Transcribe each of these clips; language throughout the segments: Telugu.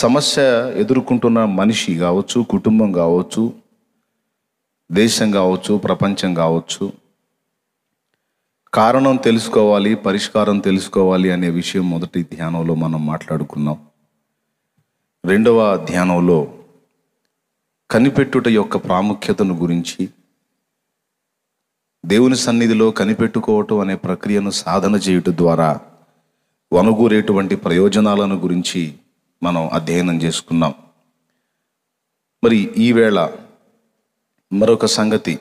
సమస్య ఎదుర్కొంటున్న మనిషి కావచ్చు, కుటుంబం కావచ్చు, దేశం కావచ్చు, ప్రపంచం కావచ్చు, కారణం తెలుసుకోవాలి, పరిష్కారం తెలుసుకోవాలి అనే విషయం మొదటి ధ్యానంలో మనం మాట్లాడుకున్నాం. రెండవ ధ్యానంలో కనిపెట్టుట యొక్క ప్రాముఖ్యతను గురించి, దేవుని సన్నిధిలో కనిపెట్టుకోవటం అనే ప్రక్రియను సాధన చేయుట ద్వారా వనగూరేటువంటి ప్రయోజనాలను గురించి మనం అధ్యయనం చేసుకున్నాం. మరి ఈవేళ మరొక సంగతి,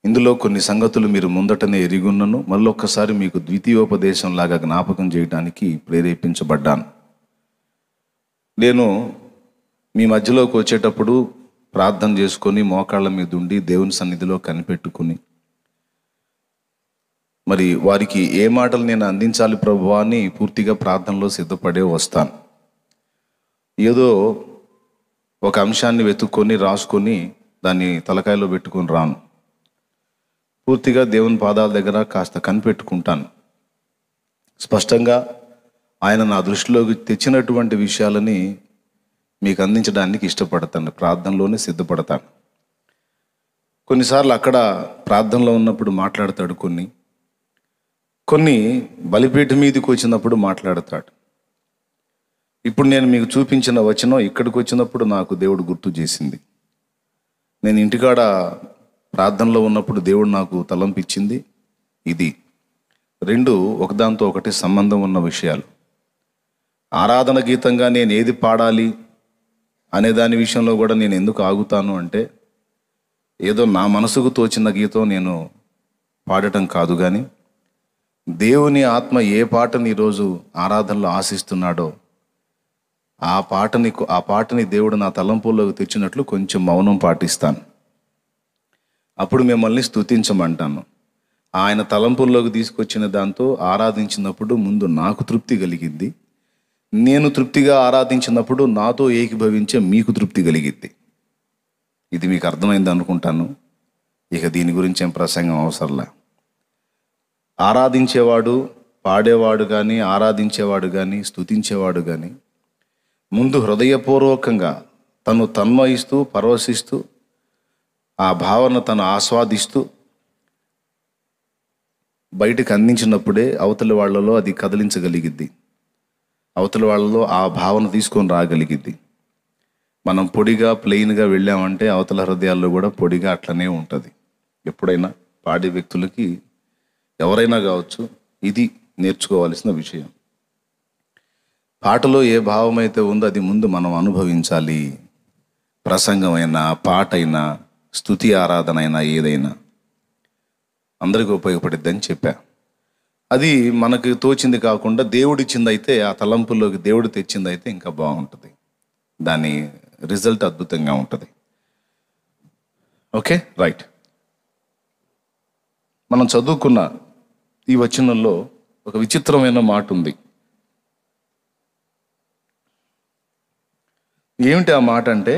ఇందులో కొన్ని సంగతులు మీరు ముందటనే ఎరిగున్నను, మళ్ళొక్కసారి మీకు ద్వితీయోపదేశంలాగా జ్ఞాపకం చేయడానికి ప్రేరేపించబడ్డాను. నేను మీ మధ్యలోకి వచ్చేటప్పుడు ప్రార్థన చేసుకొని మోకాళ్ళ మీద ఉండి దేవుని సన్నిధిలో కనిపెట్టుకుని, మరి వారికి ఏ మాటలు నేను అందించాలి ప్రభువా అని పూర్తిగా ప్రార్థనలో సిద్ధపడే వస్తాను. ఏదో ఒక అంశాన్ని వెతుక్కొని రాసుకొని దాన్ని తలకాయలో పెట్టుకొని రాను. పూర్తిగా దేవుని పాదాల దగ్గర కాస్త కనిపెట్టుకుంటాను. స్పష్టంగా ఆయన నా దృష్టిలోకి తెచ్చినటువంటి విషయాలని మీకు అందించడానికి ఇష్టపడతాను, ప్రార్థనలోనే సిద్ధపడతాను. కొన్నిసార్లు అక్కడ ప్రార్థనలో ఉన్నప్పుడు మాట్లాడతాడు, కొన్ని బలిపీఠం మీదకి వచ్చినప్పుడు మాట్లాడతాడు. ఇప్పుడు నేను మీకు చూపించిన వచనం ఇక్కడికి వచ్చినప్పుడు నాకు దేవుడు గుర్తు చేసింది. నేను ఇంటికాడ ప్రార్థనలో ఉన్నప్పుడు దేవుడు నాకు తలంపించింది ఇది. రెండు ఒకదాంతో ఒకటి సంబంధం ఉన్న విషయాలు. ఆరాధన గీతంగా నేను ఏది పాడాలి అనే దాని విషయంలో కూడా నేను ఎందుకు ఆగుతాను అంటే, ఏదో నా మనసుకు తోచిన గీతం నేను పాడటం కాదు, కానీ దేవుని ఆత్మ ఏ పాటని ఈరోజు ఆరాధనలో ఆశిస్తున్నాడో ఆ పాటని దేవుడు నా తలంపుల్లోకి తెచ్చినట్లు కొంచెం మౌనం పాటిస్తాను. అప్పుడు మిమ్మల్ని స్తుతించమంటాను. ఆయన తలంపుల్లోకి తీసుకొచ్చిన దాంతో ఆరాధించినప్పుడు ముందు నాకు తృప్తి కలిగిద్ది, నేను తృప్తిగా ఆరాధించినప్పుడు నాతో ఏకీభవించే మీకు తృప్తి కలిగిద్ది. ఇది మీకు అర్థమైంది అనుకుంటాను. ఇక దీని గురించి ఏం ప్రసంగం అవసరంలా. ఆరాధించేవాడు, పాడేవాడు కానీ, ఆరాధించేవాడు కానీ, స్తుతించేవాడు కానీ ముందు హృదయపూర్వకంగా తను తన్మయిస్తూ పరవశిస్తూ ఆ భావన తను ఆస్వాదిస్తూ బయటికి అందించినప్పుడే అవతలి వాళ్ళలో అది కదిలించగలిగిద్ది, అవతలి వాళ్ళలో ఆ భావన తీసుకొని రాగలిగిద్ది. మనం పొడిగా ప్లెయిన్గా వెళ్ళామంటే అవతల హృదయాల్లో కూడా పొడిగా అట్లనే ఉంటుంది. ఎప్పుడైనా పాడే వ్యక్తులకి ఎవరైనా కావచ్చు, ఇది నేర్చుకోవాల్సిన విషయం. పాటలో ఏ భావం అయితే ఉందో అది ముందు మనం అనుభవించాలి. ప్రసంగమైనా, పాటైనా, స్తుతి ఆరాధన అయినా, ఏదైనా అందరికీ ఉపయోగపడిద్దని చెప్పా. అది మనకు తోచింది కాకుండా దేవుడిచ్చింది అయితే, ఆ తలంపుల్లోకి దేవుడు తెచ్చింది అయితే ఇంకా బాగుంటుంది. దాని రిజల్ట్ అద్భుతంగా ఉంటుంది. Okay, right. మనం చదువుకున్న ఈ వచనంలో ఒక విచిత్రమైన మాట ఉంది. ఏమిటి ఆ మాట అంటే,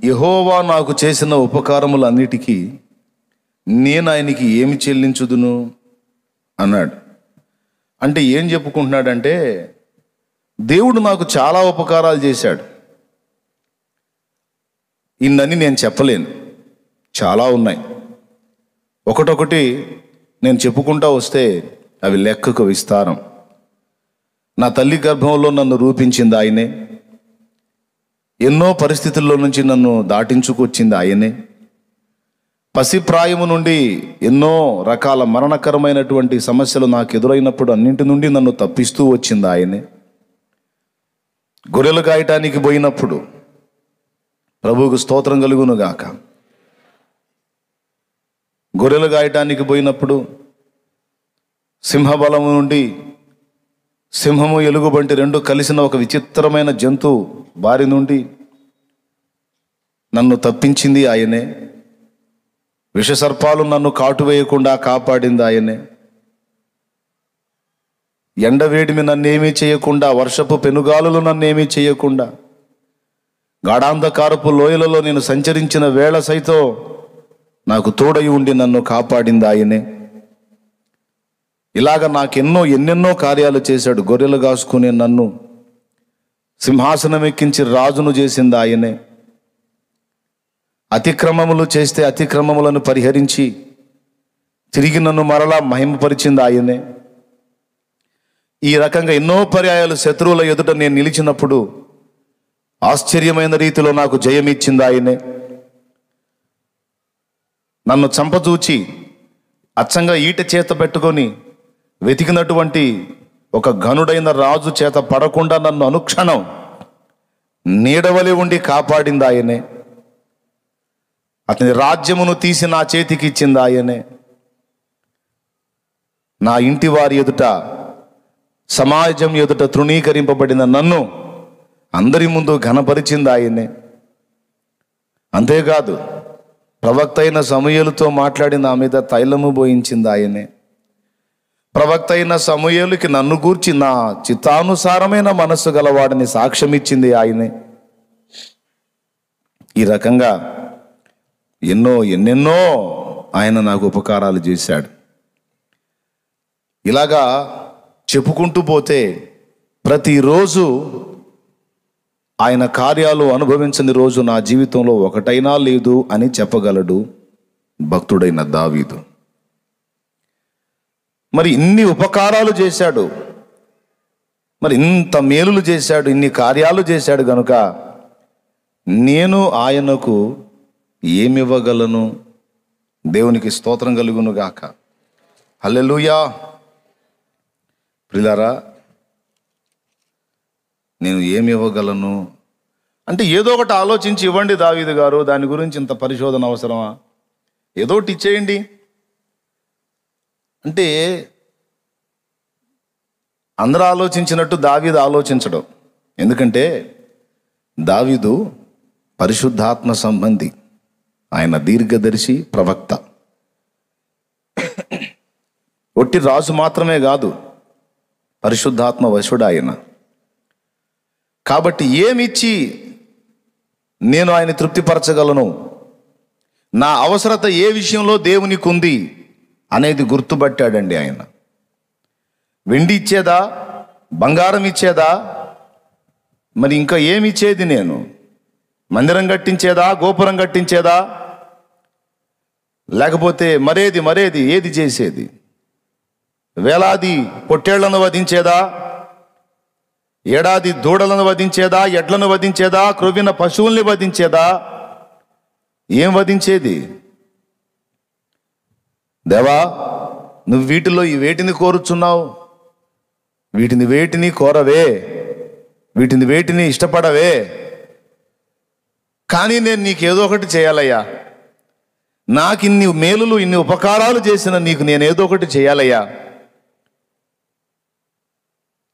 యెహోవా నాకు చేసిన ఉపకారములన్నిటికీ నేను ఆయనకి ఏమి చెల్లించుదును అన్నాడు. అంటే ఏం చెప్పుకుంటున్నాడంటే, దేవుడు నాకు చాలా ఉపకారాలు చేశాడు, ఇన్నని నేను చెప్పలేను, చాలా ఉన్నాయి. ఒకటొకటి నేను చెప్పుకుంటా వస్తే అవి లెక్కకు విస్తారం. నా తల్లి గర్భంలో నన్ను రూపించింది ఆయనే, ఎన్నో పరిస్థితుల్లో నుంచి నన్ను దాటించుకొచ్చింది ఆయనే, పసిప్రాయము నుండి ఎన్నో రకాల మరణకరమైనటువంటి సమస్యలు నాకు ఎదురైనప్పుడు అన్నింటి నుండి నన్ను తప్పిస్తూ వచ్చింది ఆయనే. గొర్రెలు గాయటానికి పోయినప్పుడు, ప్రభువుకు స్తోత్రం కలుగును గాక, గొర్రెలు గాయటానికి పోయినప్పుడు సింహబలము నుండి సింహము ఎలుగుబంటి రెండు కలిసిన ఒక విచిత్రమైన జంతువు బారి నుండి నన్ను తప్పించింది ఆయనే. విషసర్పాలు నన్ను కాటువేయకుండా కాపాడింది ఆయనే. ఎండవేడిమి నన్నేమీ చేయకుండా, వర్షపు పెనుగాలులు నన్నేమీ చేయకుండా, గాఢాంధకారపు లోయలలో నేను సంచరించిన వేళ సైతం నాకు తోడై ఉండి నన్ను కాపాడింది ఆయనే. ఇలాగ ఎన్నెన్నో కార్యాలు చేశాడు. గొర్రెలు కాసుకునే నన్ను సింహాసనం ఎక్కించి రాజును చేసింది ఆయనే. అతిక్రమములు చేస్తే అతిక్రమములను పరిహరించి తిరిగి నన్ను మరలా మహిమపరిచింది ఆయనే. ఈ రకంగా ఎన్నో పర్యాయాలు శత్రువుల ఎదుట నేను నిలిచినప్పుడు ఆశ్చర్యమైన రీతిలో నాకు జయమిచ్చింది ఆయనే. నన్ను చంపచూచి అచ్చంగా ఈట చేత పెట్టుకొని వెతికినటువంటి ఒక ఘనుడైన రాజు చేత పడకుండా నన్ను అనుక్షణం నీడవలి ఉండి కాపాడింది ఆయనే. అతని రాజ్యమును తీసి నా చేతికి ఇచ్చింది ఆయనే. నా ఇంటి వారి ఎదుట, సమాజం ఎదుట తృణీకరింపబడిన నన్ను అందరి ముందు ఘనపరిచింది ఆయనే. అంతేకాదు, ప్రవక్త అయిన సమూయేలుతో మాట్లాడి నా మీద తైలము పోయించింది ఆయనే. ప్రవక్త అయిన సమూయేలుకి నన్ను గూర్చి నా చిత్తానుసారమైన మనస్సు గలవాడని సాక్ష్యం ఇచ్చింది ఆయనే. ఈ రకంగా ఎన్నెన్నో ఆయన నాకు ఉపకారాలు చేశాడు. ఇలాగా చెప్పుకుంటూ పోతే ప్రతిరోజు ఆయన కార్యాలు అనుభవించని రోజు నా జీవితంలో ఒకటైనా లేదు అని చెప్పగలడు భక్తుడైన దావీదు. మరి ఇన్ని ఉపకారాలు చేశాడు, మరి ఇంత మేలులు చేశాడు, ఇన్ని కార్యాలు చేశాడు గనుక నేను ఆయనకు ఏమివ్వగలను? దేవునికి స్తోత్రం కలుగును గాక. హల్లెలూయా. ప్రియులారా, నేను ఏమి ఇవ్వగలను అంటే ఏదో ఒకటి ఆలోచించి ఇవ్వండి దావీదు గారు, దాని గురించి ఇంత పరిశోధన అవసరమా? ఏదో ఒకటి ఇచ్చేయండి అంటే అందరూ ఆలోచించినట్టు దావీదు ఆలోచించడం. ఎందుకంటే దావీదు పరిశుద్ధాత్మ సంబంధి, ఆయన దీర్ఘదర్శి, ప్రవక్త. ఒట్టి రాజు మాత్రమే కాదు, పరిశుద్ధాత్మ వశుడు ఆయన. కాబట్టి ఏమిచ్చి నేను ఆయన తృప్తిపరచగలను, నా అవసరత ఏ విషయంలో దేవునికి ఉంది అనేది గుర్తుపట్టాడండి ఆయన. వెండి ఇచ్చేదా, బంగారం ఇచ్చేదా, మరి ఇంకా ఏమి ఇచ్చేది? నేను మందిరం కట్టించేదా, గోపురం కట్టించేదా, లేకపోతే మరేది ఏది చేసేది? వేలాది పొట్టేళ్లను వధించేదా, ఏడాది దూడలను వధించేదా, ఎడ్లను వధించేదా, క్రొవ్విన పశువుల్ని వధించేదా? ఏం వధించేది? దేవా, నువ్వు వీటిలో ఈ వేటిని కోరుచున్నావు, వేటిని కోరవే, వేటిని ఇష్టపడవే. కానీ నేను నీకేదో ఒకటి చేయాలయ్యా, నాకు ఇన్ని మేలులు, ఇన్ని ఉపకారాలు చేసిన నీకు నేను ఏదో ఒకటి చేయాలయ్యా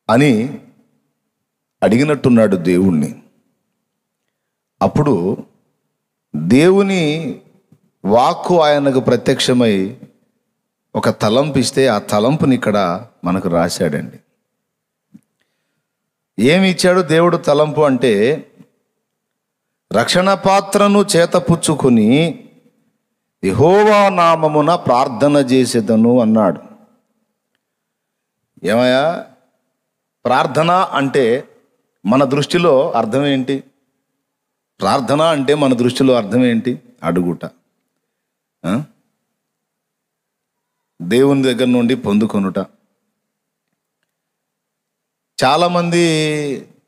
అని అడిగినట్టున్నాడు దేవుణ్ణి. అప్పుడు దేవుని వాక్కు ఆయనకు ప్రత్యక్షమై ఒక తలంపు ఇస్తే ఆ తలంపుని ఇక్కడ మనకు రాశాడండి. ఏమి ఇచ్చాడు దేవుడు తలంపు అంటే, రక్షణ పాత్రను చేతపుచ్చుకొని యెహోవా నామమున ప్రార్థన చేసేదను అన్నాడు. ఏమయ్యా, ప్రార్థన అంటే మన దృష్టిలో అర్థం ఏంటి? ప్రార్థన అంటే మన దృష్టిలో అర్థం ఏంటి? అడుగుట, దేవుని దగ్గర నుండి పొందుకొనుట. చాలామంది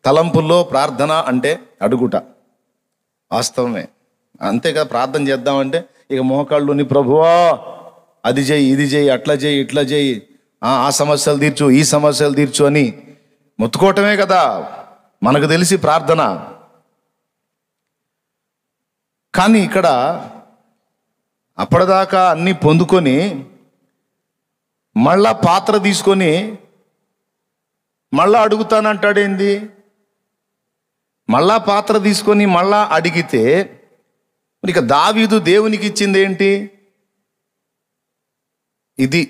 తలంపుల్లో ప్రార్థన అంటే అడుగుట. వాస్తవమే, అంతేగా. ప్రార్థన చేద్దామంటే ఇక మోకాళ్ళుని, ప్రభువా అది చేయి, ఇది చేయి, అట్లా చేయి, ఇట్లా చేయి, ఆ సమస్యలు తీర్చు, ఈ సమస్యలు తీర్చు అని మొత్తుకోవటమే కదా మనకు తెలిసి ప్రార్థన. కానీ ఇక్కడ అప్పటిదాకా అన్నీ పొందుకొని మళ్ళా పాత్ర తీసుకొని మళ్ళా అడుగుతానంటాడేంది? మళ్ళా పాత్ర తీసుకొని మళ్ళా అడిగితే ఇక దావీదు దేవునికి ఇచ్చింది ఏంటి? ఇది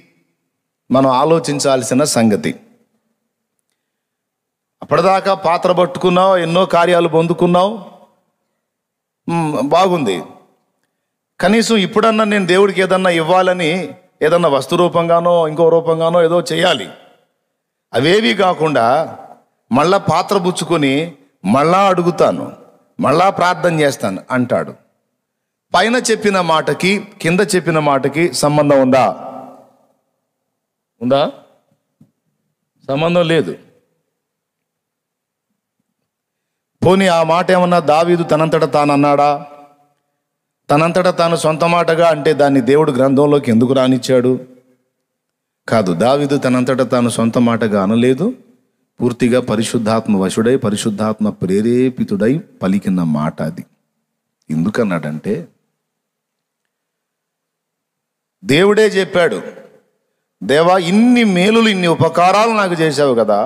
మనం ఆలోచించాల్సిన సంగతి. అప్పటిదాకా పాత్ర పట్టుకున్నావు, ఎన్నో కార్యాలు పొందుకున్నావు, బాగుంది. కనీసం ఇప్పుడన్నా నేను దేవుడికి ఏదన్నా ఇవ్వాలని ఏదన్నా వస్తు రూపంగానో ఇంకో రూపంగానో ఏదో చేయాలి. అవేవి కాకుండా మళ్ళా పాత్ర పుచ్చుకొని మళ్ళా అడుగుతాను, మళ్ళా ప్రార్థన చేస్తాను అంటాడు. పైన చెప్పిన మాటకి కింద చెప్పిన మాటకి సంబంధం ఉందా? ఉందా? సంబంధం లేదు. పోనీ ఆ మాట ఏమన్నా దావీదు తనంతట తాను అన్నాడా? తనంతట తాను సొంత మాటగా అంటే దాన్ని దేవుడు గ్రంథంలోకి ఎందుకు రానిచ్చాడు? కాదు, దావీదు తనంతట తాను సొంత మాటగా అనలేదు. పూర్తిగా పరిశుద్ధాత్మ వశుడై పరిశుద్ధాత్మ ప్రేరేపితుడై పలికిన మాట అది. ఎందుకన్నాడంటే దేవుడే చెప్పాడు, దేవా ఇన్ని మేలులు ఇన్ని ఉపకారాలు నాకు చేశావు కదా,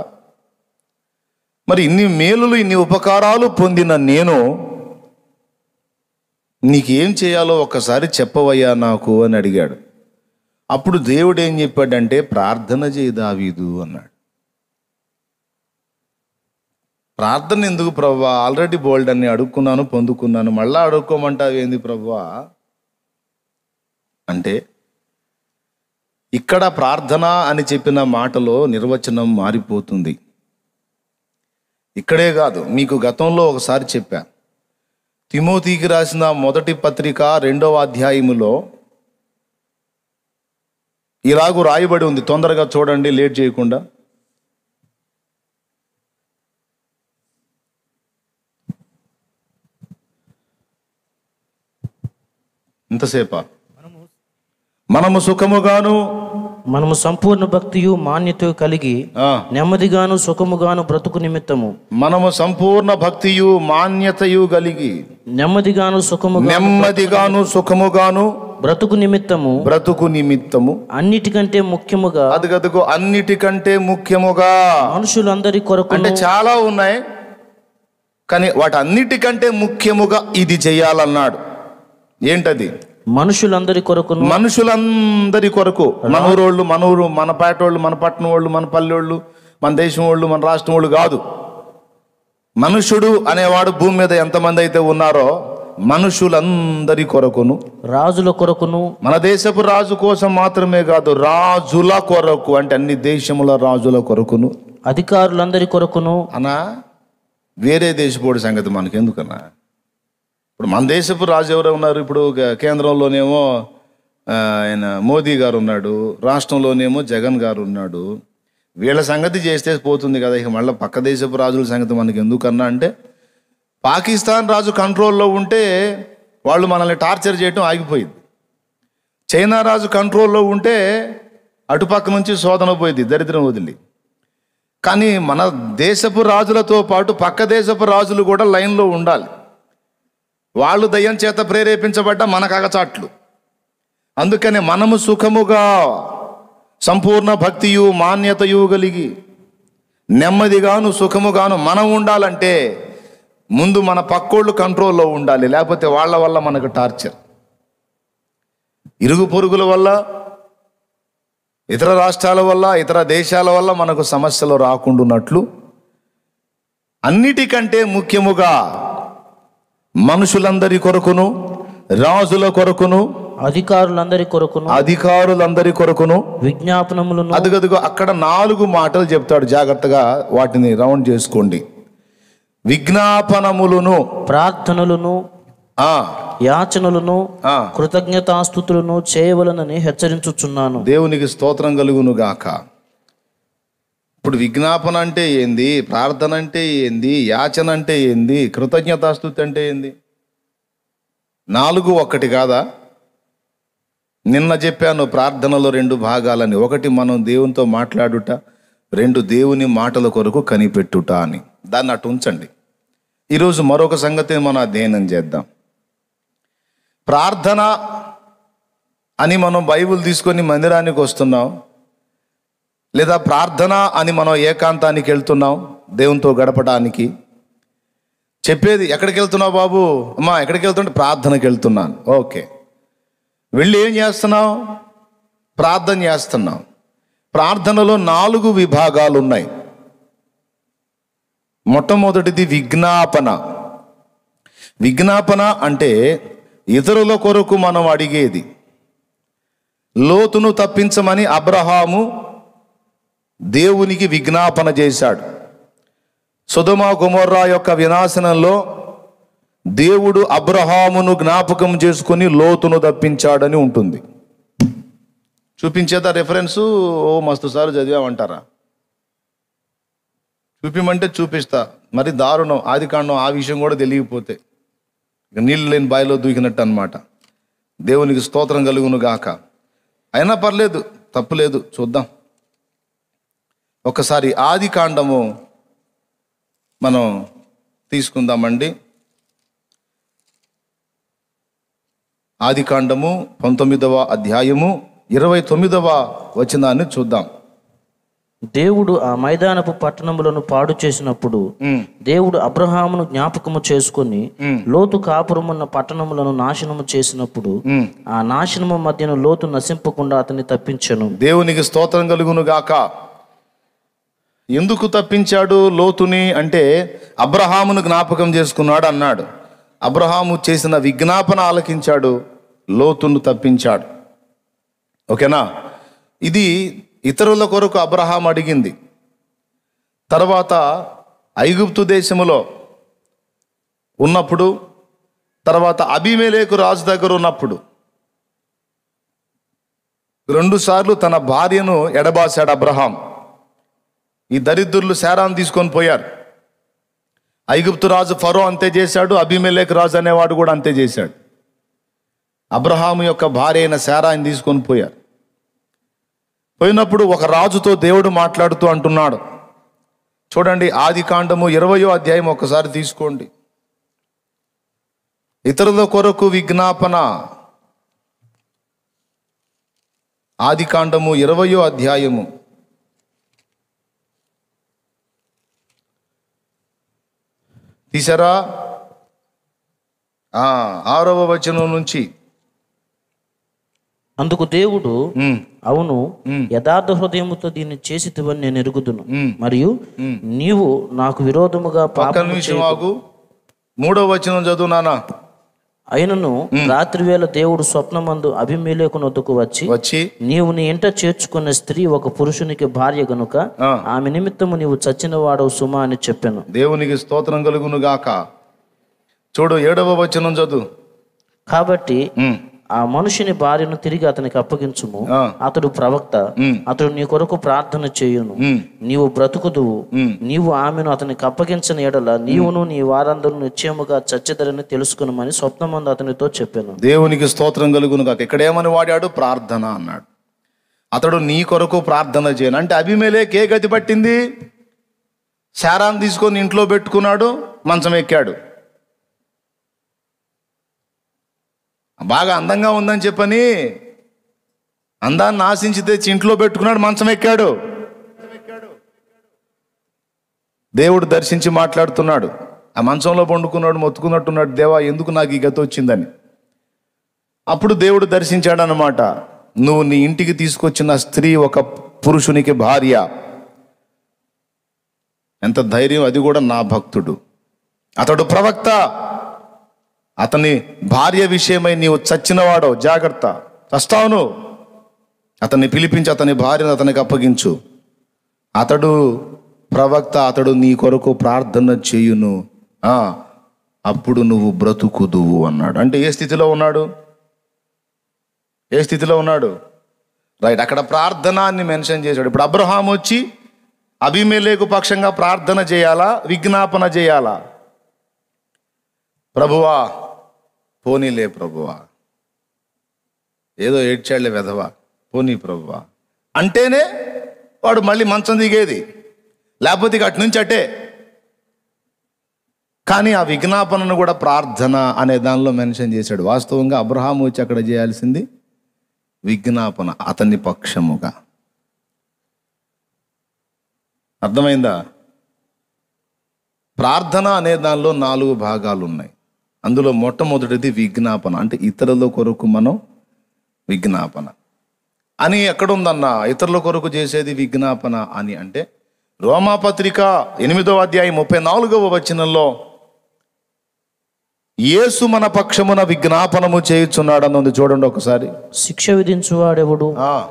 మరి ఇన్ని మేలులు ఇన్ని ఉపకారాలు పొందిన నేను నీకేం చేయాలో ఒక్కసారి చెప్పవయ్యా నాకు అని అడిగాడు. అప్పుడు దేవుడు ఏం చెప్పాడంటే ప్రార్థన చేయి దావీదు అన్నాడు. ప్రార్థన ఎందుకు ప్రభువా? ఆల్రెడీ బోల్డ్ అన్ని అడుక్కున్నాను, పొందుకున్నాను, మళ్ళా అడుక్కోమంటావేంది ప్రభువా అంటే, ఇక్కడ ప్రార్థన అని చెప్పిన మాటలో నిర్వచనం మారిపోతుంది. ఇక్కడే కాదు, మీకు గతంలో ఒకసారి చెప్పా. తిమోతికి రాసిన మొదటి పత్రిక 2వ అధ్యాయములో ఇలాగూ రాయబడి ఉంది. తొందరగా చూడండి, లేట్ చేయకుండా. ఇంతసేపా? మనము సుఖముగాను మనము సంపూర్ణ భక్తియు మాన్యత కలిగి నెమ్మదిగాను సుఖముగాను బ్రతుకు నిమిత్తము, మనము సంపూర్ణ భక్తియు మాన్యతయు కలిగి నెమ్మదిగాను సుఖముగాను బ్రతుకు నిమిత్తము అన్నిటికంటే ముఖ్యముగా, అదిగదుగో అన్నిటికంటే ముఖ్యముగా, మనుషులందరి కొరకు. అంటే చాలా ఉన్నాయి కానీ వాటన్నిటికంటే ముఖ్యముగా ఇది చెయ్యాలన్నాడు. ఏంటది? మనుషులందరి కొరకు. మన ఊరోళ్ళు, మన పేటోళ్ళు, మన పట్టణం వాళ్ళు, మన పల్లెళ్ళు, మన దేశం వాళ్ళు, మన రాష్ట్రం వాళ్ళు కాదు. మనుషుడు అనేవాడు భూమి మీద ఎంతమంది అయితే ఉన్నారో మనుషులందరి కొరకును, రాజుల కొరకును, మన దేశపు రాజు కోసం మాత్రమే కాదు, రాజుల కొరకు అంటే అన్ని దేశముల రాజుల కొరకును, అధికారులందరి కొరకును. అనా వేరే దేశపోడి సంగతి మనకెందుకన్నా? ఇప్పుడు మన దేశపు రాజు ఎవరు ఉన్నారు? ఇప్పుడు కేంద్రంలోనేమో ఆయన మోదీ గారు ఉన్నాడు, రాష్ట్రంలోనేమో జగన్ గారు ఉన్నాడు. వీళ్ళ సంగతి చేస్తే పోతుంది కదా, ఇక మళ్ళీ పక్క దేశపు రాజుల సంగతి మనకి ఎందుకన్నా అంటే, పాకిస్తాన్ రాజు కంట్రోల్లో ఉంటే వాళ్ళు మనల్ని టార్చర్ చేయటం ఆగిపోయింది. చైనా రాజు కంట్రోల్లో ఉంటే అటుపక్క నుంచి శోధన పోయింది, దరిద్రం వదిలి. కానీ మన దేశపు రాజులతో పాటు పక్క దేశపు రాజులు కూడా లైన్లో ఉండాలి. వాళ్ళు దయ్యం చేత ప్రేరేపించబడ్డ మన కగచాట్లు. అందుకనే మనము సుఖముగా సంపూర్ణ భక్తియు మాన్యతయు కలిగి నెమ్మదిగాను సుఖముగాను మనం ఉండాలంటే ముందు మన పక్కోళ్ళు కంట్రోల్లో ఉండాలి, లేకపోతే వాళ్ళ వల్ల మనకు టార్చర్. ఇరుగు పొరుగుల వల్ల, ఇతర రాష్ట్రాల వల్ల, ఇతర దేశాల వల్ల మనకు సమస్యలు రాకుండాన్నట్లు అన్నిటికంటే ముఖ్యముగా మనుషులందరి కొరకును, రాజుల కొరకును, అధికారులందరి కొరకును విజ్ఞాపనములను. అదిగదిగో అక్కడ 4 మాటలు చెప్తాడు, జాగ్రత్తగా వాటిని రౌండ్ చేసుకోండి. విజ్ఞాపనములను, ప్రార్థనలను, యాచనలను, కృతజ్ఞతాస్తుతులను చేయవలనని హెచ్చరించుచున్నాను. దేవునికి స్తోత్రం కలుగును గాక. ఇప్పుడు విజ్ఞాపన అంటే ఏంది? ప్రార్థన అంటే ఏంది? యాచన అంటే ఏంది? కృతజ్ఞతాస్తుతి అంటే ఏంది? 4 ఒక్కటి కాదా? నిన్న చెప్పాను ప్రార్థనలో 2 భాగాలని. 1 మనం దేవునితో మాట్లాడుట, 2 దేవుని మాటల కొరకు కనిపెట్టుట అని. దాన్ని అటు ఉంచండి. ఈరోజు మరొక సంగతి మనం అధ్యయనం చేద్దాం. ప్రార్థన అని మనం బైబిల్ తీసుకొని మందిరానికి వస్తున్నాం, లేదా ప్రార్థన అని మనం ఏకాంతానికి వెళ్తున్నాం దేవునితో గడపడానికి. చెప్పేది ఎక్కడికి వెళ్తున్నావు బాబు? అమ్మా ఎక్కడికి వెళ్తుంటే ప్రార్థనకి వెళ్తున్నాను. ఓకే, వెళ్ళి ఏం చేస్తున్నావు? ప్రార్థన చేస్తున్నావు. ప్రార్థనలో 4 విభాగాలు ఉన్నాయి. మొట్టమొదటిది విజ్ఞాపన. విజ్ఞాపన అంటే ఇతరుల కొరకు మనం అడిగేది, లోతును తప్పించమని అబ్రహాము దేవునికి విజ్ఞాపన చేశాడు. సొదొమ గొమొర్రా యొక్క వినాశనంలో దేవుడు అబ్రహామును జ్ఞాపకం చేసుకొని లోతును తప్పించాడని ఉంటుంది. చూపించేదా రెఫరెన్సు? ఓ మస్తు సార్లు చదివామంటారా? చూపిమంటే చూపిస్తా. మరి దారుణం, ఆదికాండం ఆ విషయం కూడా తెలియకపోతే ఇక నీళ్ళు లేని బావిలో దూకినట్టు అన్నమాట. దేవునికి స్తోత్రం కలుగును గాక. అయినా పర్లేదు, తప్పులేదు, చూద్దాం. ఒకసారి ఆదికాండము మనం తీసుకుందామండి. ఆదికాండము 19వ అధ్యాయము 29వ వచనాన్ని చూద్దాం. దేవుడు ఆ మైదానపు పట్టణములను పాడు చేసినప్పుడు దేవుడు అబ్రహామును జ్ఞాపకము చేసుకుని లోతు కాపురమున్న పట్టణములను నాశనము చేసినప్పుడు ఆ నాశనము మధ్యను లోతు నశింపకుండా అతన్ని తప్పించెను. దేవునికి స్తోత్రం కలుగును గాక. ఎందుకు తప్పించాడు లోతుని అంటే అబ్రహామును జ్ఞాపకం చేసుకున్నాడు అన్నాడు. అబ్రహాము చేసిన విజ్ఞాపన ఆలకించాడు, లోతును తప్పించాడు. ఓకేనా? ఇది ఇతరుల కొరకు అబ్రహాం అడిగింది. తర్వాత ఐగుప్తు దేశములో ఉన్నప్పుడు, తర్వాత అబీమెలెకు రాజు దగ్గర ఉన్నప్పుడు 2 సార్లు తన భార్యను ఎడబాశాడు అబ్రహాం. ఈ దరిద్రులు శారాను తీసుకొని పోయారు. ఐగుప్తు రాజు ఫరో అంతే చేశాడు, అబీమెలెకు రాజు అనేవాడు కూడా అంతే చేశాడు. అబ్రహాము యొక్క భార్య అయిన శారాని తీసుకొని పోయారు. పోయినప్పుడు ఒక రాజుతో దేవుడు మాట్లాడుతూ అంటున్నాడు. చూడండి, ఆదికాండము 20వ అధ్యాయం ఒకసారి తీసుకోండి. ఇతరుల కొరకు విజ్ఞాపన. ఆదికాండము 20వ అధ్యాయము తీసారా? 6వ వచనం నుంచి. అందుకు దేవుడు, అవును, యథార్థ హృదయముతో దీన్ని చేసితివని నేను ఎరుగుదును, మరియు నీవు నాకు విరోధముగా పక్కన నిమిషం ఆగు. 3వ వచనం చదువు నాన్న. అయినను రాత్రి వేళ దేవుడు స్వప్నమందు అబీమెలెకు నొద్దకు వచ్చి నీవు నీ ఇంట చేర్చుకున్న స్త్రీ ఒక పురుషునికి భార్య గనుక ఆమె నిమిత్తము నీవు చచ్చిన వాడవు సుమా అని చెప్పాను. దేవునికి స్తోత్రం కలుగును గాక. చూడు 7వ వచనం చదువు. కాబట్టి ఆ మనుషుని భార్యను తిరిగి అతనికి అప్పగించుము, అతడు ప్రవక్త, అతడు నీ కొరకు ప్రార్థన చేయును, నీవు బ్రతుకుదువు. నీవు ఆమెను అతనికి అప్పగించిన ఎడల నీవును నీ వారందరూ నిశ్చయముగా చచ్చెదరని తెలుసుకునమని స్వప్నమందు అతనితో చెప్పాను. దేవునికి స్తోత్రం కలుగును గాక. ఇక్కడ ఏమని వాడాడు? ప్రార్థన అన్నాడు. అతడు నీ కొరకు ప్రార్థన చేయను అంటే అబీమెలెకు ఏ గతి పట్టింది? శారాను తీసుకొని ఇంట్లో పెట్టుకున్నాడు, మంచం ఎక్కాడు. బాగా అందంగా ఉందని చెప్పని అందాన్ని ఆశించి తెచ్చి ఇంట్లో పెట్టుకున్నాడు, మంచం ఎక్కాడు. దేవుడు దర్శించి మాట్లాడుతున్నాడు. ఆ మంచంలో పండుకున్నాడు, మొత్తుకున్నట్టున్నాడు, దేవా ఎందుకు నాకు ఈ గతి వచ్చిందని. అప్పుడు దేవుడు దర్శించాడు అన్నమాట. నువ్వు నీ ఇంటికి తీసుకొచ్చిన స్త్రీ ఒక పురుషునికి భార్య. ఎంత ధైర్యం! అది కూడా నా భక్తుడు, అతడు ప్రవక్త, అతని భార్య విషయమై నీవు చచ్చినవాడో, జాగ్రత్త, చస్తావును. అతన్ని పిలిపించి అతని భార్యను అతనికి అప్పగించు. అతడు ప్రవక్త, అతడు నీ కొరకు ప్రార్థన చేయును, అప్పుడు నువ్వు బ్రతుకుదువు అన్నాడు. అంటే ఏ స్థితిలో ఉన్నాడు? ఏ స్థితిలో ఉన్నాడు? రైట్, అక్కడ ప్రార్థన అని మెన్షన్ చేశాడు. ఇప్పుడు అబ్రహాం వచ్చి అబీమెలెకు పక్షంగా ప్రార్థన చేయాలా, విజ్ఞాపన చేయాలా? ప్రభువా పోనీలే ప్రభువా, ఏదో ఏడ్చాళ్లే వెధవా, పోనీ ప్రభువా అంటేనే వాడు మళ్ళీ మంచం దిగేది, లేకపోతే అటు నుంచి అటే. కానీ ఆ విజ్ఞాపనను కూడా ప్రార్థన అనే దానిలో మెన్షన్ చేశాడు. వాస్తవంగా అబ్రహాము వచ్చి అక్కడ చేయాల్సింది విజ్ఞాపన, అతని పక్షముగా. అర్థమైందా? ప్రార్థన అనే దానిలో 4 భాగాలు ఉన్నాయి. అందులో మొట్టమొదటిది విజ్ఞాపన, అంటే ఇతరుల కొరకు మనం విజ్ఞాపన అని. ఎక్కడుందన్నా ఇతరుల కొరకు చేసేది విజ్ఞాపన అని అంటే రోమాపత్రిక 8వ అధ్యాయం 34వ వచనంలో యేసు మన పక్షమున విజ్ఞాపనము చేయుచున్నాడని ఉంది, చూడండి ఒకసారి. శిక్ష విధించువాడెవడు?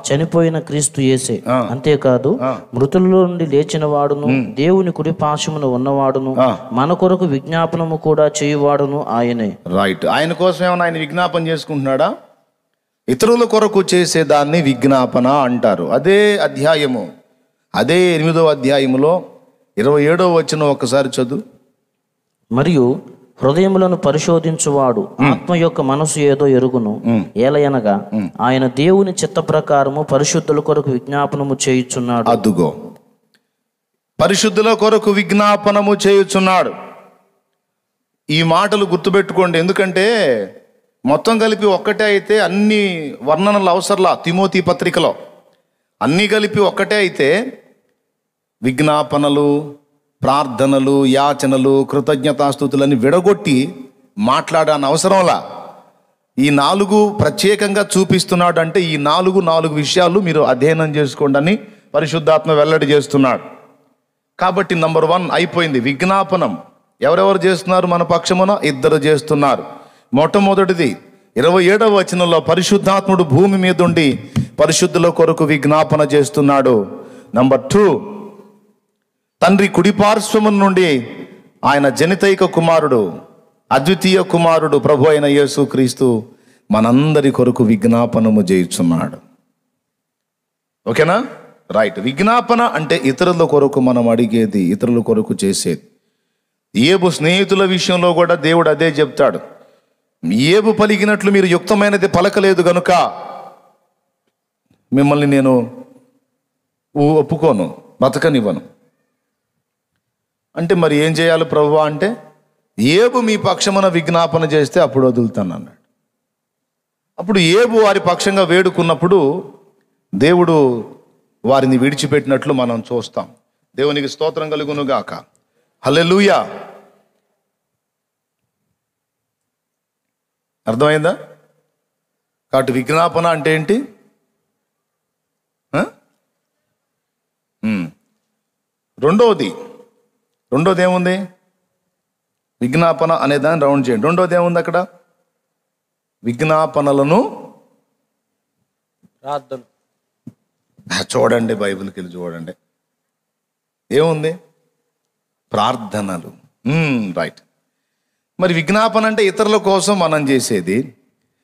చనిపోయిన క్రీస్తు యేసే. అంతేకాదు మృతుల్లో నుండి లేచిన వాడును, దేవుని కుడి పార్శ్వమున ఉన్నవాడును, మన కొరకు విజ్ఞాపనము కూడా చేయువాడును ఆయనే. రైట్. ఆయన కోసం ఏమైనా ఆయన విజ్ఞాపన చేసుకుంటున్నాడా? ఇతరుల కొరకు చేసేదాన్ని విజ్ఞాపన అంటారు. అదే అధ్యాయము, అదే 8వ అధ్యాయములో 27వ వచనం ఒక్కసారి చదువు. మరియు హృదయములను పరిశోధించువాడు ఆత్మ యొక్క మనసు ఏదో ఎరుగును, ఏలయనగా ఆయన దేవుని చిత్త ప్రకారము పరిశుద్ధుల కొరకు విజ్ఞాపనము చేయుచున్నాడు. అదుగో, పరిశుద్ధుల కొరకు విజ్ఞాపనము చేయుచున్నాడు. ఈ మాటలు గుర్తుపెట్టుకోండి, ఎందుకంటే మొత్తం కలిపి ఒక్కటే అయితే అన్ని వర్ణనలు అవసరంలా. తిమోతి పత్రికలో అన్నీ కలిపి ఒక్కటే అయితే విజ్ఞాపనలు, ప్రార్థనలు, యాచనలు, కృతజ్ఞతాస్తుతులని విడగొట్టి మాట్లాడని అవసరంలా. ఈ 4 ప్రత్యేకంగా చూపిస్తున్నాడు. అంటే ఈ 4 విషయాలు మీరు అధ్యయనం చేసుకోండి అని పరిశుద్ధాత్మ వెల్లడి చేస్తున్నాడు. కాబట్టి నంబర్ 1 అయిపోయింది. విజ్ఞాపనం ఎవరెవరు చేస్తున్నారు? మన పక్షమున 2 చేస్తున్నారు. మొట్టమొదటిది 27వ వచనంలో పరిశుద్ధాత్ముడు భూమి మీద ఉండి పరిశుద్ధుల కొరకు విజ్ఞాపన చేస్తున్నాడు. నంబర్ 2, తండ్రి కుడిపార్శ్వము నుండి ఆయన జనితైక కుమారుడు, అద్వితీయ కుమారుడు ప్రభు అయిన యేసు క్రీస్తు మనందరి కొరకు విజ్ఞాపనము చేయుచున్నాడు. ఓకేనా? రైట్. విజ్ఞాపన అంటే ఇతరుల కొరకు మనం అడిగేది, ఇతరుల కొరకు చేసేది. ఏబు స్నేహితుల విషయంలో కూడా దేవుడు అదే చెప్తాడు. ఏబు పలికినట్లు మీరు యుక్తమైనది పలకలేదు గనుక మిమ్మల్ని నేను ఒప్పుకోను, బతకనివ్వను. అంటే మరి ఏం చేయాలి ప్రభువా అంటే, ఏబు మీ పక్షమున విజ్ఞాపన చేస్తే అప్పుడు వదులుతాను అన్నాడు. అప్పుడు ఏబు వారి పక్షంగా వేడుకున్నప్పుడు దేవుడు వారిని విడిచిపెట్టినట్లు మనం చూస్తాం. దేవునికి స్తోత్రం కలుగును గాక. హల్లెలూయా. అర్థమైందా? కాబట్టి విజ్ఞాపన అంటే ఏంటి? రెండోది ఏముంది? విజ్ఞాపన అనే దాన్ని రౌండ్ చేయండి. రెండోది ఏముంది అక్కడ? విజ్ఞాపనలను ప్రార్థన. చూడండి, బైబిల్కి వెళ్ళి చూడండి ఏముంది? ప్రార్థనలు. రైట్. మరి విజ్ఞాపన అంటే ఇతరుల కోసం మనం చేసేది.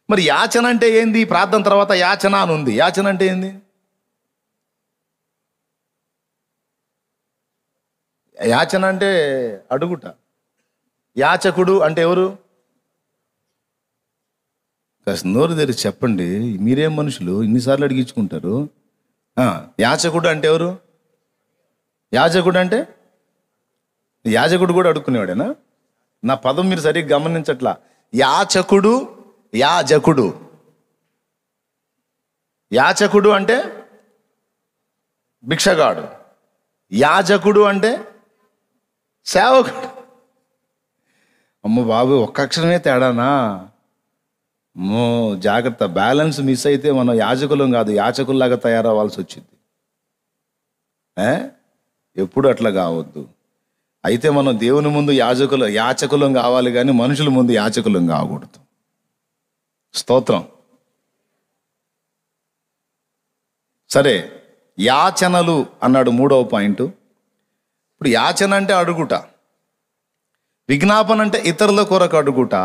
మరి యాచన అంటే ఏంది? ప్రార్థన తర్వాత యాచన అని ఉంది. యాచన అంటే ఏంది? యాచన అంటే అడుగుట. యాచకుడు అంటే ఎవరు? కాస్త నోరు తెరిచి చెప్పండి. మీరేం మనుషులు ఇన్నిసార్లు అడిగించుకుంటారు? యాచకుడు అంటే ఎవరు? యాజకుడు అంటే యాజకుడు కూడా అడుక్కునేవాడేనా? నా పదం మీరు సరిగ్గా గమనించట్లా. యాచకుడు, యాజకుడు. యాచకుడు అంటే భిక్షగాడు, యాజకుడు అంటే సేవకుడు. అమ్మ బాబు, ఒక్క అక్షరమే తేడానా? అమ్మో జాగ్రత్త. బ్యాలెన్స్ మిస్ అయితే మనం యాజకులం కాదు, యాచకుల్లాగా తయారవ్వాల్సి వచ్చింది. ఎప్పుడు అట్లా కావద్దు. అయితే మనం దేవుని ముందు యాచకులం కావాలి, కానీ మనుషుల ముందు యాచకులం కాకూడదు. స్తోత్రం. సరే, యాచనలు అన్నాడు 3వ పాయింట్. ఇప్పుడు యాచన అంటే అడుగుట, విజ్ఞాపన అంటే ఇతరుల కొరకు అడుగుట,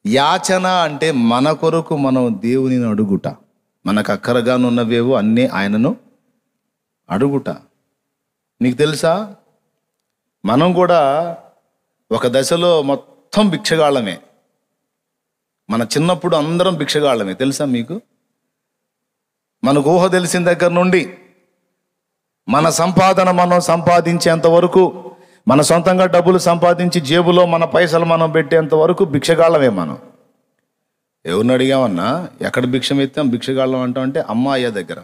యాచన అంటే మన కొరకు మనం దేవుని అడుగుట. మనకు అక్కరగానున్నవేవో అన్నీ ఆయనను అడుగుట. నీకు తెలుసా, మనం కూడా ఒక దశలో మొత్తం భిక్షగాళ్ళమే. మన చిన్నప్పుడు అందరం భిక్షగాళ్ళమే, తెలుసా మీకు? మనకు ఊహ తెలిసిన దగ్గర నుండి మన సంపాదన మనం సంపాదించేంత వరకు, మన సొంతంగా డబ్బులు సంపాదించి జేబులో మన పైసలు మనం పెట్టేంత వరకు భిక్షగాళ్ళమే మనం. ఎవరిని అడిగామన్నా ఎక్కడ భిక్షం ఎత్తాం భిక్షగాళ్ళం అంటాం అంటే అమ్మ అయ్య దగ్గర.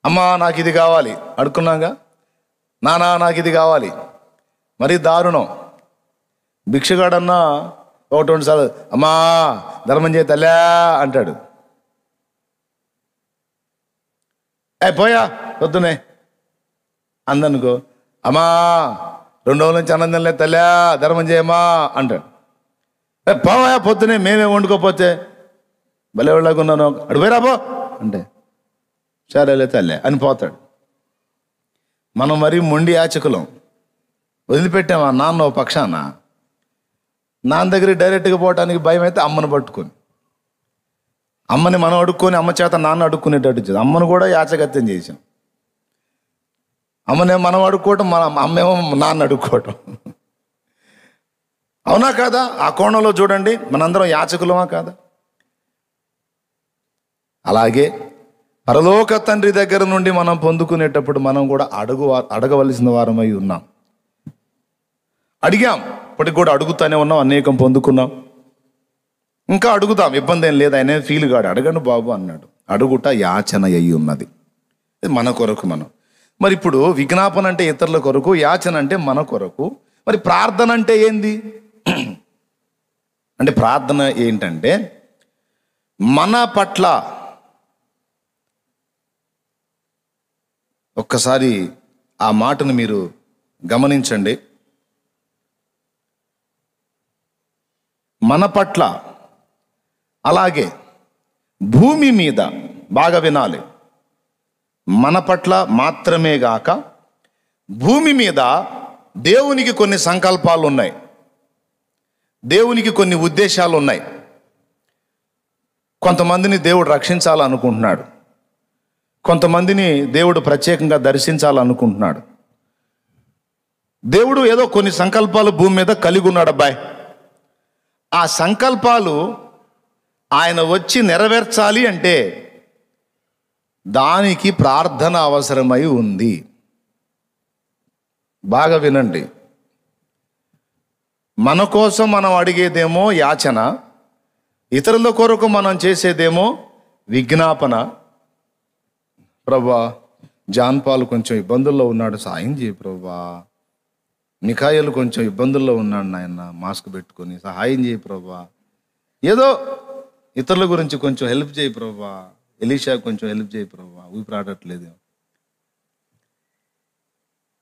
అమ్మా నాకు ఇది కావాలి అడుక్కున్నాగా, నానా నాకు ఇది కావాలి. మరి దారుణం. భిక్షగాడన్నా 1-2 సార్లు అమ్మా ధర్మం చేయ తల్లా అంటాడు. పోయా వద్దునే అందనుకో, అమ్మా 2 రోజుల నుంచి అన్నం తినలే తల్లా ధర్మం చేయమా అంటాడు. పోవా పొద్దునే మేమే వండుకోపోతే భలే వాళ్ళకున్నాను అడుగురా పో అంటే సరేలే తల్లే అని పోతాడు. మనం మరీ మొండి యాచకులం, వదిలిపెట్టామా నాన్న ఓ పక్షాన. నాన్న దగ్గరికి డైరెక్ట్గా పోవడానికి భయం అయితే అమ్మను పట్టుకొని, అమ్మని మనం అడుక్కొని అమ్మ చేత నాన్న అడుక్కునేటట్టు చేద్దాం. అమ్మను కూడా యాచగత్యం చేసాం. అమ్మనే మనం అడుక్కోవటం, మన అమ్మేమో నాన్న అడుక్కోవటం. అవునా కాదా? ఆ కోణంలో చూడండి, మనందరం యాచకులమా కాదా? అలాగే పరలోక తండ్రి దగ్గర నుండి మనం పొందుకునేటప్పుడు మనం కూడా అడగవలసిన వారమై ఉన్నాం. అడిగాం, ఇప్పటికి కూడా అడుగుతానే ఉన్నాం, అనేకం పొందుకున్నాం, ఇంకా అడుగుతాం, ఇబ్బంది ఏం లేదు. ఆయన ఫీల్ కాడు, అడగండి బాబు అన్నాడు. అడుగుట యాచన అయి ఉన్నది, మన కొరకు మనం. మరి ఇప్పుడు విజ్ఞాపన అంటే ఇతరుల కొరకు, యాచన అంటే మన కొరకు. మరి ప్రార్థన అంటే ఏంది అంటే ప్రార్థన ఏంటంటే మన పట్ల, ఒక్కసారి ఆ మాటను మీరు గమనించండి, మన పట్ల, అలాగే భూమి మీద, బాగా వినాలి, మన పట్ల మాత్రమే గాక భూమి మీద దేవునికి కొన్ని సంకల్పాలు ఉన్నాయి, దేవునికి కొన్ని ఉద్దేశాలు ఉన్నాయి. కొంతమందిని దేవుడు రక్షించాలనుకుంటున్నాడు, కొంతమందిని దేవుడు ప్రత్యేకంగా దర్శించాలనుకుంటున్నాడు. దేవుడు ఏదో కొన్ని సంకల్పాలు భూమి మీద కలిగి ఉన్నాడు అబ్బాయి. ఆ సంకల్పాలు ఆయన వచ్చి నెరవేర్చాలి అంటే దానికి ప్రార్థన అవసరమై ఉంది. బాగా వినండి, మన కోసం మనం అడిగేదేమో యాచన, ఇతరుల కొరకు మనం చేసేదేమో విజ్ఞాపన. ప్రభా, జాన్ పాల్ కొంచెం ఇబ్బందుల్లో ఉన్నాడు, సాయం చేయి ప్రభా. మిఖాయిలు కొంచెం ఇబ్బందుల్లో ఉన్నాడు నాయన, మాస్క్ పెట్టుకొని సహాయం చేయి ప్రభా. ఏదో ఇతరుల గురించి కొంచెం హెల్ప్ చేయి ప్రభా. ఎలీషా కొంచెం హెల్ప్ చేయి ప్రభా, ఊపిరాడట్లేదు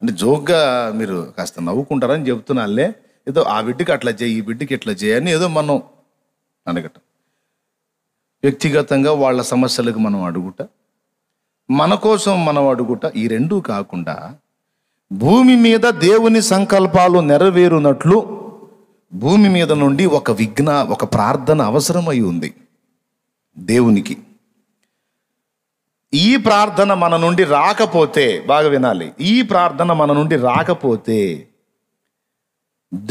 అంటే జోక్గా మీరు కాస్త నవ్వుకుంటారని చెప్తున్నాళ్ళే. ఏదో ఆ బిడ్డకి అట్లా చేయి, ఈ బిడ్డకి ఇట్లా చేయని ఏదో మనం అడగటం. వ్యక్తిగతంగా వాళ్ళ సమస్యలకు మనం అడుగుట, మన కోసం మనం అడుగుట, ఈ రెండూ కాకుండా భూమి మీద దేవుని సంకల్పాలు నెరవేరునట్లు భూమి మీద నుండి ఒక ప్రార్థన అవసరమై ఉంది దేవునికి. ఈ ప్రార్థన మన నుండి రాకపోతే, బాగా వినాలి, ఈ ప్రార్థన మన నుండి రాకపోతే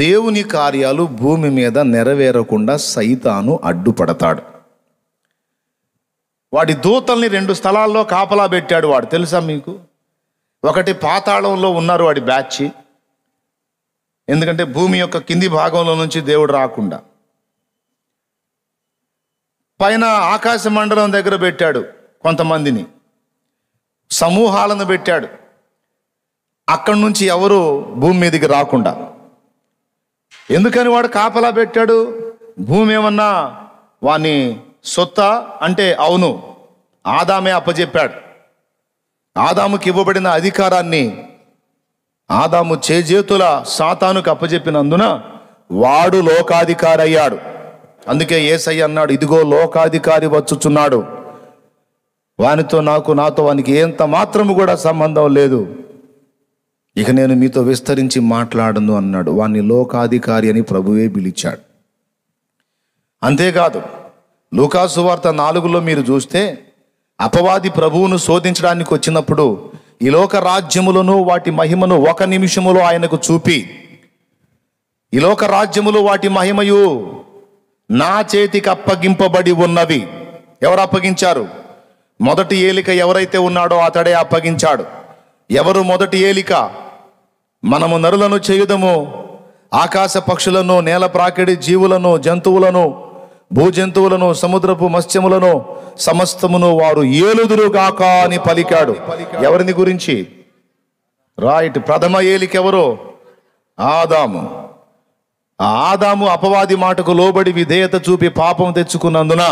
దేవుని కార్యాలు భూమి మీద నెరవేరకుండా సైతాను అడ్డుపడతాడు. వాడి దూతల్ని 2 స్థలాల్లో కాపలా పెట్టాడు వాడు, తెలుసా మీకు? ఒకటి పాతాళంలో ఉన్నారు వాడి బ్యాచ్, ఎందుకంటే భూమి యొక్క కింది భాగంలో నుంచి దేవుడు రాకుండా. పైన ఆకాశ మండలం దగ్గర పెట్టాడు కొంతమందిని, సమూహాలను పెట్టాడు, అక్కడి నుంచి ఎవరు భూమి మీదకి రాకుండా. ఎందుకని వాడు కాపలా పెట్టాడు? భూమి ఏమన్నా వాని సొత్త అంటే అవును, ఆదామే అప్పచెప్పాడు. ఆదాముకి ఇవ్వబడిన అధికారాన్ని ఆదాము చేజేతుల సాతానుకు అప్పచెప్పినందున వాడు లోకాధికారి అయ్యాడు. అందుకే యేసయ్య అన్నాడు, ఇదిగో లోకాధికారి వచ్చుచున్నాడు, నాతో వానికి ఎంత మాత్రము కూడా సంబంధం లేదు, ఇక నేను మీతో విస్తరించి మాట్లాడను అన్నాడు. వాణ్ణి లోకాధికారి అని ప్రభువే పిలిచాడు. అంతేకాదు, లూకా సువార్త 4లో మీరు చూస్తే, అపవాది ప్రభువును శోధించడానికి వచ్చినప్పుడు ఈ లోక రాజ్యములను వాటి మహిమను 1 నిమిషములో ఆయనకు చూపి, ఈ లోక రాజ్యములు వాటి మహిమయు నా చేతికి అప్పగింపబడి ఉన్నవి. ఎవరు అప్పగించారు? మొదటి ఏలిక ఎవరైతే ఉన్నాడో అతడే అప్పగించాడు. ఎవరు మొదటి ఏలిక? మనము నరులను చేయుదము, ఆకాశ పక్షులను, నేల ప్రాకిడి జీవులను, జంతువులను, భూజంతువులను, సముద్రపు మత్స్యములను సమస్తమును వారు ఏలుదురుగాక అని పలికాడు. ఎవరిని గురించి? రైట్, ప్రథమ ఏలిక ఎవరు? ఆదాము. ఆ ఆదాము అపవాది మాటకు లోబడి విధేయత చూపి పాపం తెచ్చుకున్నందున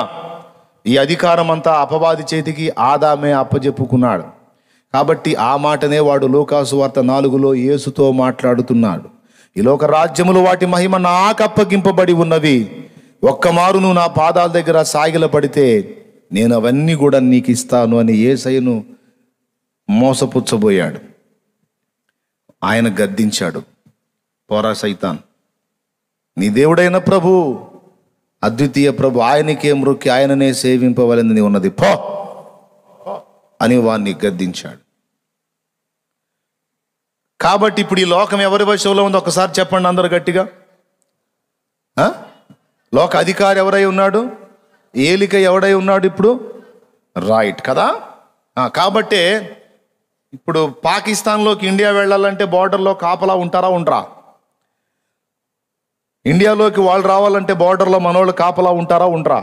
ఈ అధికారం అంతా అపవాది చేతికి ఆదామే అప్పజెప్పుకున్నాడు. కాబట్టి ఆ మాటనే వాడు లూకాసు వార్త 4లో యేసుతో మాట్లాడుతున్నాడు. ఈ లోక రాజ్యములు వాటి మహిమ నాకు అప్పగింపబడి ఉన్నవి. ఒక్కమారు నువ్వు నా పాదాల దగ్గర సాగిల పడితే నేను అవన్నీ కూడా నీకు ఇస్తాను అని యేసయ్యను మోసపుచ్చబోయాడు. ఆయన గద్దించాడు, పోరా సైతాన్, నీ దేవుడైన ప్రభు, అద్వితీయ ప్రభు, ఆయనకే మ్రొక్కి ఆయననే సేవింపవలెనని ఉన్నది, పో అని వాణ్ణి గద్దించాడు. కాబట్టి ఇప్పుడు ఈ లోకం ఎవరి వశంలో ఉందో ఒకసారి చెప్పండి అందరు గట్టిగా. లోక అధికారి ఎవరై ఉన్నాడు? ఏలిక ఎవడై ఉన్నాడు ఇప్పుడు? రైట్ కదా. కాబట్టే ఇప్పుడు పాకిస్తాన్లోకి ఇండియా వెళ్ళాలంటే బార్డర్లో కాపలా ఉంటారా ఉండరా? ఇండియాలోకి వాళ్ళు రావాలంటే బార్డర్లో మనోళ్ళు కాపలా ఉంటారా ఉండరా?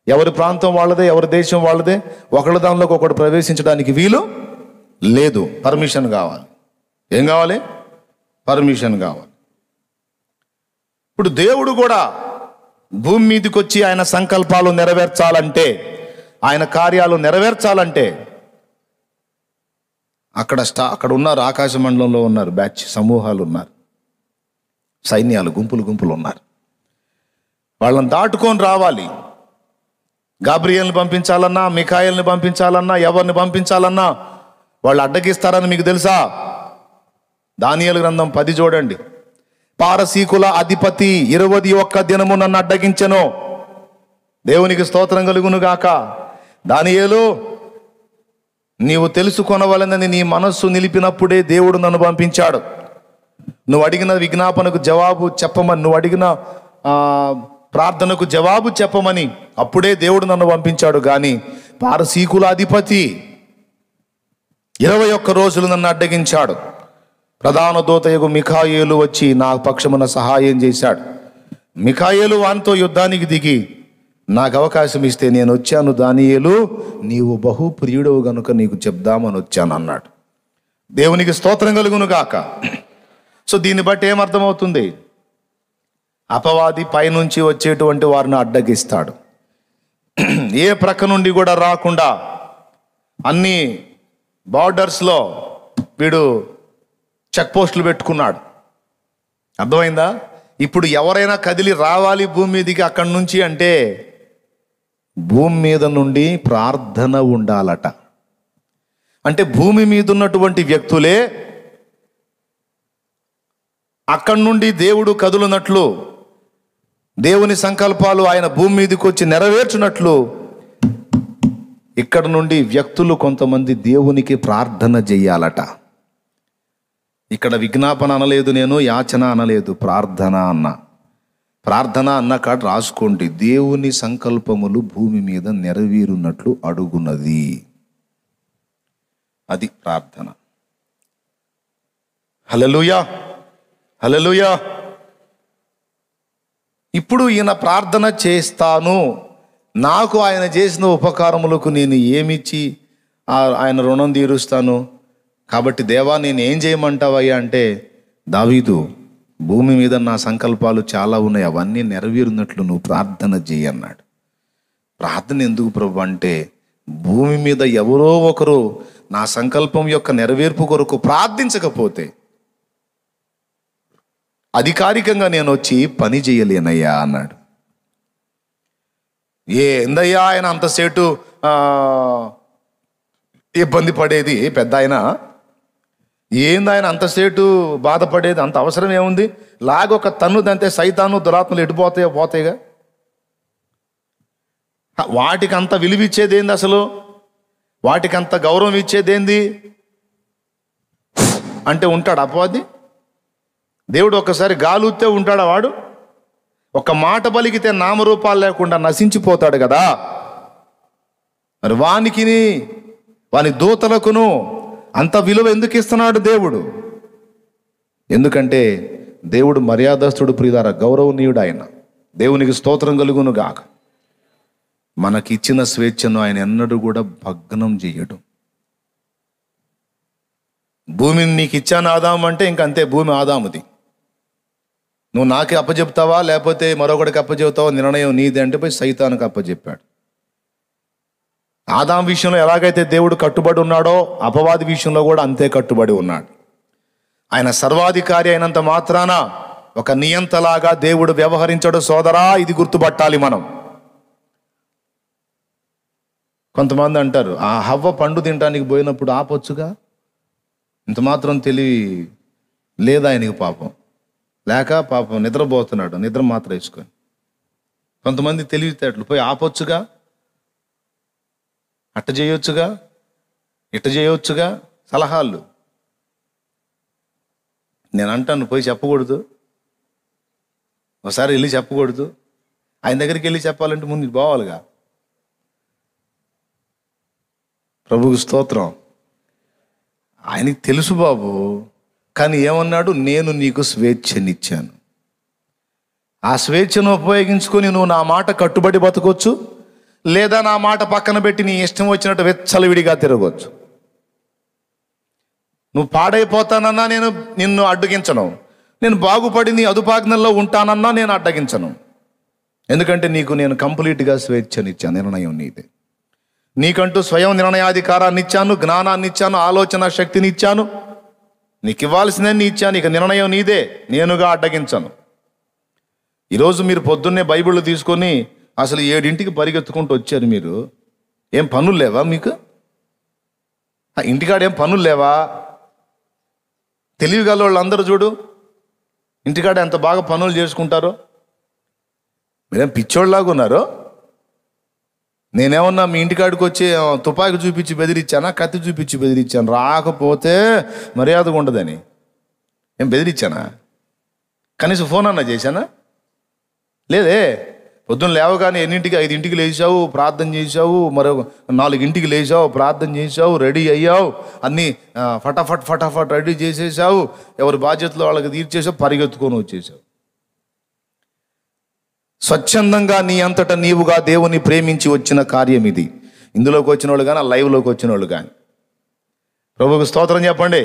ఎవరి ప్రాంతం వాళ్ళదే, ఎవరి దేశం వాళ్ళదే. ఒకళ్ళ దానిలోకి ఒకడు ప్రవేశించడానికి వీలు లేదు. పర్మిషన్ కావాలి. ఏం కావాలి? పర్మిషన్ కావాలి. ఇప్పుడు దేవుడు కూడా భూమి మీదకి వచ్చి ఆయన సంకల్పాలు నెరవేర్చాలంటే, ఆయన కార్యాలు నెరవేర్చాలంటే అక్కడ ఉన్నారు, ఆకాశ మండలంలో ఉన్నారు, బ్యాచ్ సమూహాలు ఉన్నారు, సైన్యాలు గుంపులు గుంపులు ఉన్నారు. వాళ్ళని దాటుకొని రావాలి. గాబ్రియేల్ని పంపించాలన్నా, మిఖాయేల్ని పంపించాలన్నా, ఎవరిని పంపించాలన్నా వాళ్ళు అడ్డగిస్తారని మీకు తెలుసా? దానియేలు గ్రంథం 10 చూడండి. పారసీకుల అధిపతి 21 దినము నన్ను అడ్డగించెను. దేవునికి స్తోత్రం కలుగును గాక. దానియేలు, నీవు తెలుసుకొనవలెనని నీ మనస్సు నిలిపినప్పుడే దేవుడు నన్ను పంపించాడు. నువ్వు అడిగిన విజ్ఞాపనకు జవాబు చెప్పమని, నువ్వు అడిగిన ప్రార్థనకు జవాబు చెప్పమని అప్పుడే దేవుడు నన్ను పంపించాడు. కానీ పారసీకుల అధిపతి 21 రోజులు నన్ను అడ్డగించాడు. ప్రధాన దూతయగు మిఖాయేలు వచ్చి నా పక్షమున సహాయం చేశాడు. మిఖాయేలు వానితో యుద్ధానికి దిగి నాకు అవకాశం ఇస్తే నేను వచ్చాను. దానియేలు, నీవు బహుప్రియుడవు గనుక నీకు చెప్దామని వచ్చాను అన్నాడు. దేవునికి స్తోత్రం కలుగును గాక. సో దీన్ని బట్టి ఏమర్థమవుతుంది? అపవాది పైనుంచి వచ్చేటువంటి వారిని అడ్డగిస్తాడు. ఏ ప్రక్క నుండి కూడా రాకుండా అన్ని బార్డర్స్లో వీడు చెక్ పోస్టులు పెట్టుకున్నాడు. అర్థమైందా? ఇప్పుడు ఎవరైనా కదిలి రావాలి భూమి మీదకి అక్కడి నుంచి అంటే భూమి మీద నుండి ప్రార్థన ఉండాలట. అంటే భూమి మీద ఉన్నటువంటి వ్యక్తులే అక్కడి నుండి దేవుడు కదులునట్లు, దేవుని సంకల్పాలు ఆయన భూమి మీదకి వచ్చి నెరవేర్చినట్లు ఇక్కడ నుండి వ్యక్తులు కొంతమంది దేవునికి ప్రార్థన చెయ్యాలట. ఇక్కడ విజ్ఞాపన అనలేదు, నేను యాచన అనలేదు, ప్రార్థన అన్న. ప్రార్థన అన్న కాడ రాసుకోండి, దేవుని సంకల్పములు భూమి మీద నెరవేరున్నట్లు అడుగున్నది. అది ప్రార్థన. హల్లెలూయా, హల్లెలూయా. ఇప్పుడు ఈయన ప్రార్థన చేస్తాను, నాకు ఆయన చేసిన ఉపకారములకు నేను ఏమిచ్చి ఆయన రుణం తీరుస్తాను, కాబట్టి దేవా నేను ఏం చేయమంటావయ్యా అంటే, దావీదు, భూమి మీద నా సంకల్పాలు చాలా ఉన్నాయి, అవన్నీ నెరవేరున్నట్లు నువ్వు ప్రార్థన చేయి అన్నాడు. ప్రార్థన ఎందుకు ప్రభు అంటే, భూమి మీద ఎవరో ఒకరు నా సంకల్పం యొక్క నెరవేర్పు కొరకు ప్రార్థించకపోతే అధికారికంగా నేను వచ్చి పని చేయలేనయ్యా అన్నాడు. ఏందయ్యా ఆయన అంతసేటు ఇబ్బంది పడేది? పెద్ద ఆయన ఏంది ఆయన అంతసేటు బాధపడేది? అంత అవసరం ఏముంది? లాగొక తన్నుదంతే సైతాను దురాత్మలు ఎడిపోతాయో పోతాయిగా. వాటికి అంత విలువిచ్చేది ఏంది అసలు? వాటికి అంత గౌరవం ఇచ్చేదేంది అంటే ఉంటాడు అపవాది. దేవుడు ఒక్కసారి గాలుస్తే ఉంటాడా వాడు? ఒక మాట పలికితే నామరూపాలు లేకుండా నశించిపోతాడు కదా. మరి వాని దూతలకును అంత విలువ ఎందుకు ఇస్తున్నాడు దేవుడు? ఎందుకంటే దేవుడు మర్యాదస్తుడు, ప్రియులారా, గౌరవనీయుడు ఆయన. దేవునికి స్తోత్రం కలుగును గాక. మనకిచ్చిన స్వేచ్ఛను ఆయన ఎన్నడూ కూడా భగ్నం చేయడు. భూమిని నీకు ఇచ్చాను ఆదాము అంటే ఇంకంతే, భూమి ఆదాముది. నువ్వు నాకే అప్పచెప్తావా లేకపోతే మరొకడికి అప్పచెప్తావా నిర్ణయం నీది అంటే పోయి సైతానికి అప్పచెప్పాడు. ఆదాం విషయంలో ఎలాగైతే దేవుడు కట్టుబడి ఉన్నాడో అపవాది విషయంలో కూడా అంతే కట్టుబడి ఉన్నాడు. ఆయన సర్వాధికారి అయినంత మాత్రాన ఒక నియంతలాగా దేవుడు వ్యవహరించడు సోదరా, ఇది గుర్తుపట్టాలి మనం. కొంతమంది అంటారు, ఆ హవ్వ పండు తినడానికి పోయినప్పుడు ఆపొచ్చుగా, ఇంత మాత్రం తెలివి లేదా ఆయనకి పాపం, లేక పాపం నిద్రపోతున్నాడు, నిద్ర మాత్రం వేసుకొని. కొంతమంది తెలివితేటలు పోయి ఆపొచ్చుగా, అట్ట చేయొచ్చుగా, ఇట్ట చేయొచ్చుగా, సలహాలు. నేను అంటాను, పోయి చెప్పకూడదు, ఒకసారి వెళ్ళి చెప్పకూడదు. ఆయన దగ్గరికి వెళ్ళి చెప్పాలంటే ముందు పోవాలిగా. ప్రభువుకి స్తోత్రం. ఆయనకి తెలుసు బాబు, కానీ ఏమన్నాడు, నేను నీకు స్వేచ్ఛనిచ్చాను. ఆ స్వేచ్ఛను ఉపయోగించుకొని నువ్వు నా మాట కట్టుబడి బతకొచ్చు, లేదా నా మాట పక్కన పెట్టి నీ ఇష్టం వచ్చినట్టు వెచ్చలవిడిగా తిరగవచ్చు. నువ్వు పాడైపోతానన్నా నేను నిన్ను అడ్డగించను, నేను బాగుపడి నీ అదుపాజ్ఞల్లో ఉంటానన్నా నేను అడ్డగించను. ఎందుకంటే నీకు నేను కంప్లీట్గా స్వేచ్ఛనిచ్చాను, నిర్ణయం నీదే. నీకంటూ స్వయం నిర్ణయాధికారాన్ని ఇచ్చాను, జ్ఞానాన్ని ఇచ్చాను, ఆలోచన శక్తిని ఇచ్చాను, నీకు ఇవ్వాల్సిందని ఇచ్చాను. ఇక నిర్ణయం నీదే, నేనుగా అడ్డగించను. ఈరోజు మీరు పొద్దున్నే బైబిల్ తీసుకొని అసలు 7ంటికి పరిగెత్తుకుంటూ వచ్చారు. మీరు ఏం పనులు లేవా మీకు? ఇంటికాడ ఏం పనులు లేవా? తెలివిగల వాళ్ళు అందరూ చూడు, ఇంటికాడ ఎంత బాగా పనులు చేసుకుంటారో. మీరేం పిచ్చోళ్ళలాగా ఉన్నారో? నేనేమన్నా మీ ఇంటికాడికి వచ్చి తుపాకి చూపించి బెదిరించానా, కత్తి చూపించి బెదిరించాను, రాకపోతే మర్యాదగా ఉండదని ఏం బెదిరించానా? కనీసం ఫోన్ అన్నా చేశానా? లేదే. పొద్దున్న లేవగానే 8ంటికి 5ంటికి లేచావు, ప్రార్థన చేసావు, మరో 4ంటికి లేచావు, ప్రార్థన చేసావు, రెడీ అయ్యావు, అన్నీ ఫటాఫట్ రెడీ చేసేసావు, ఎవరి బాధ్యతలు వాళ్ళకి తీర్చేసావు, పరిగెత్తుకొని వచ్చేసావు. స్వచ్ఛందంగా నీ అంతటా నీవుగా దేవుని ప్రేమించి వచ్చిన కార్యం ఇది. ఇందులోకి వచ్చిన వాళ్ళు కానీ, లైవ్లోకి వచ్చిన వాళ్ళు కానీ. ప్రభువుకు స్తోత్రం చెప్పండి.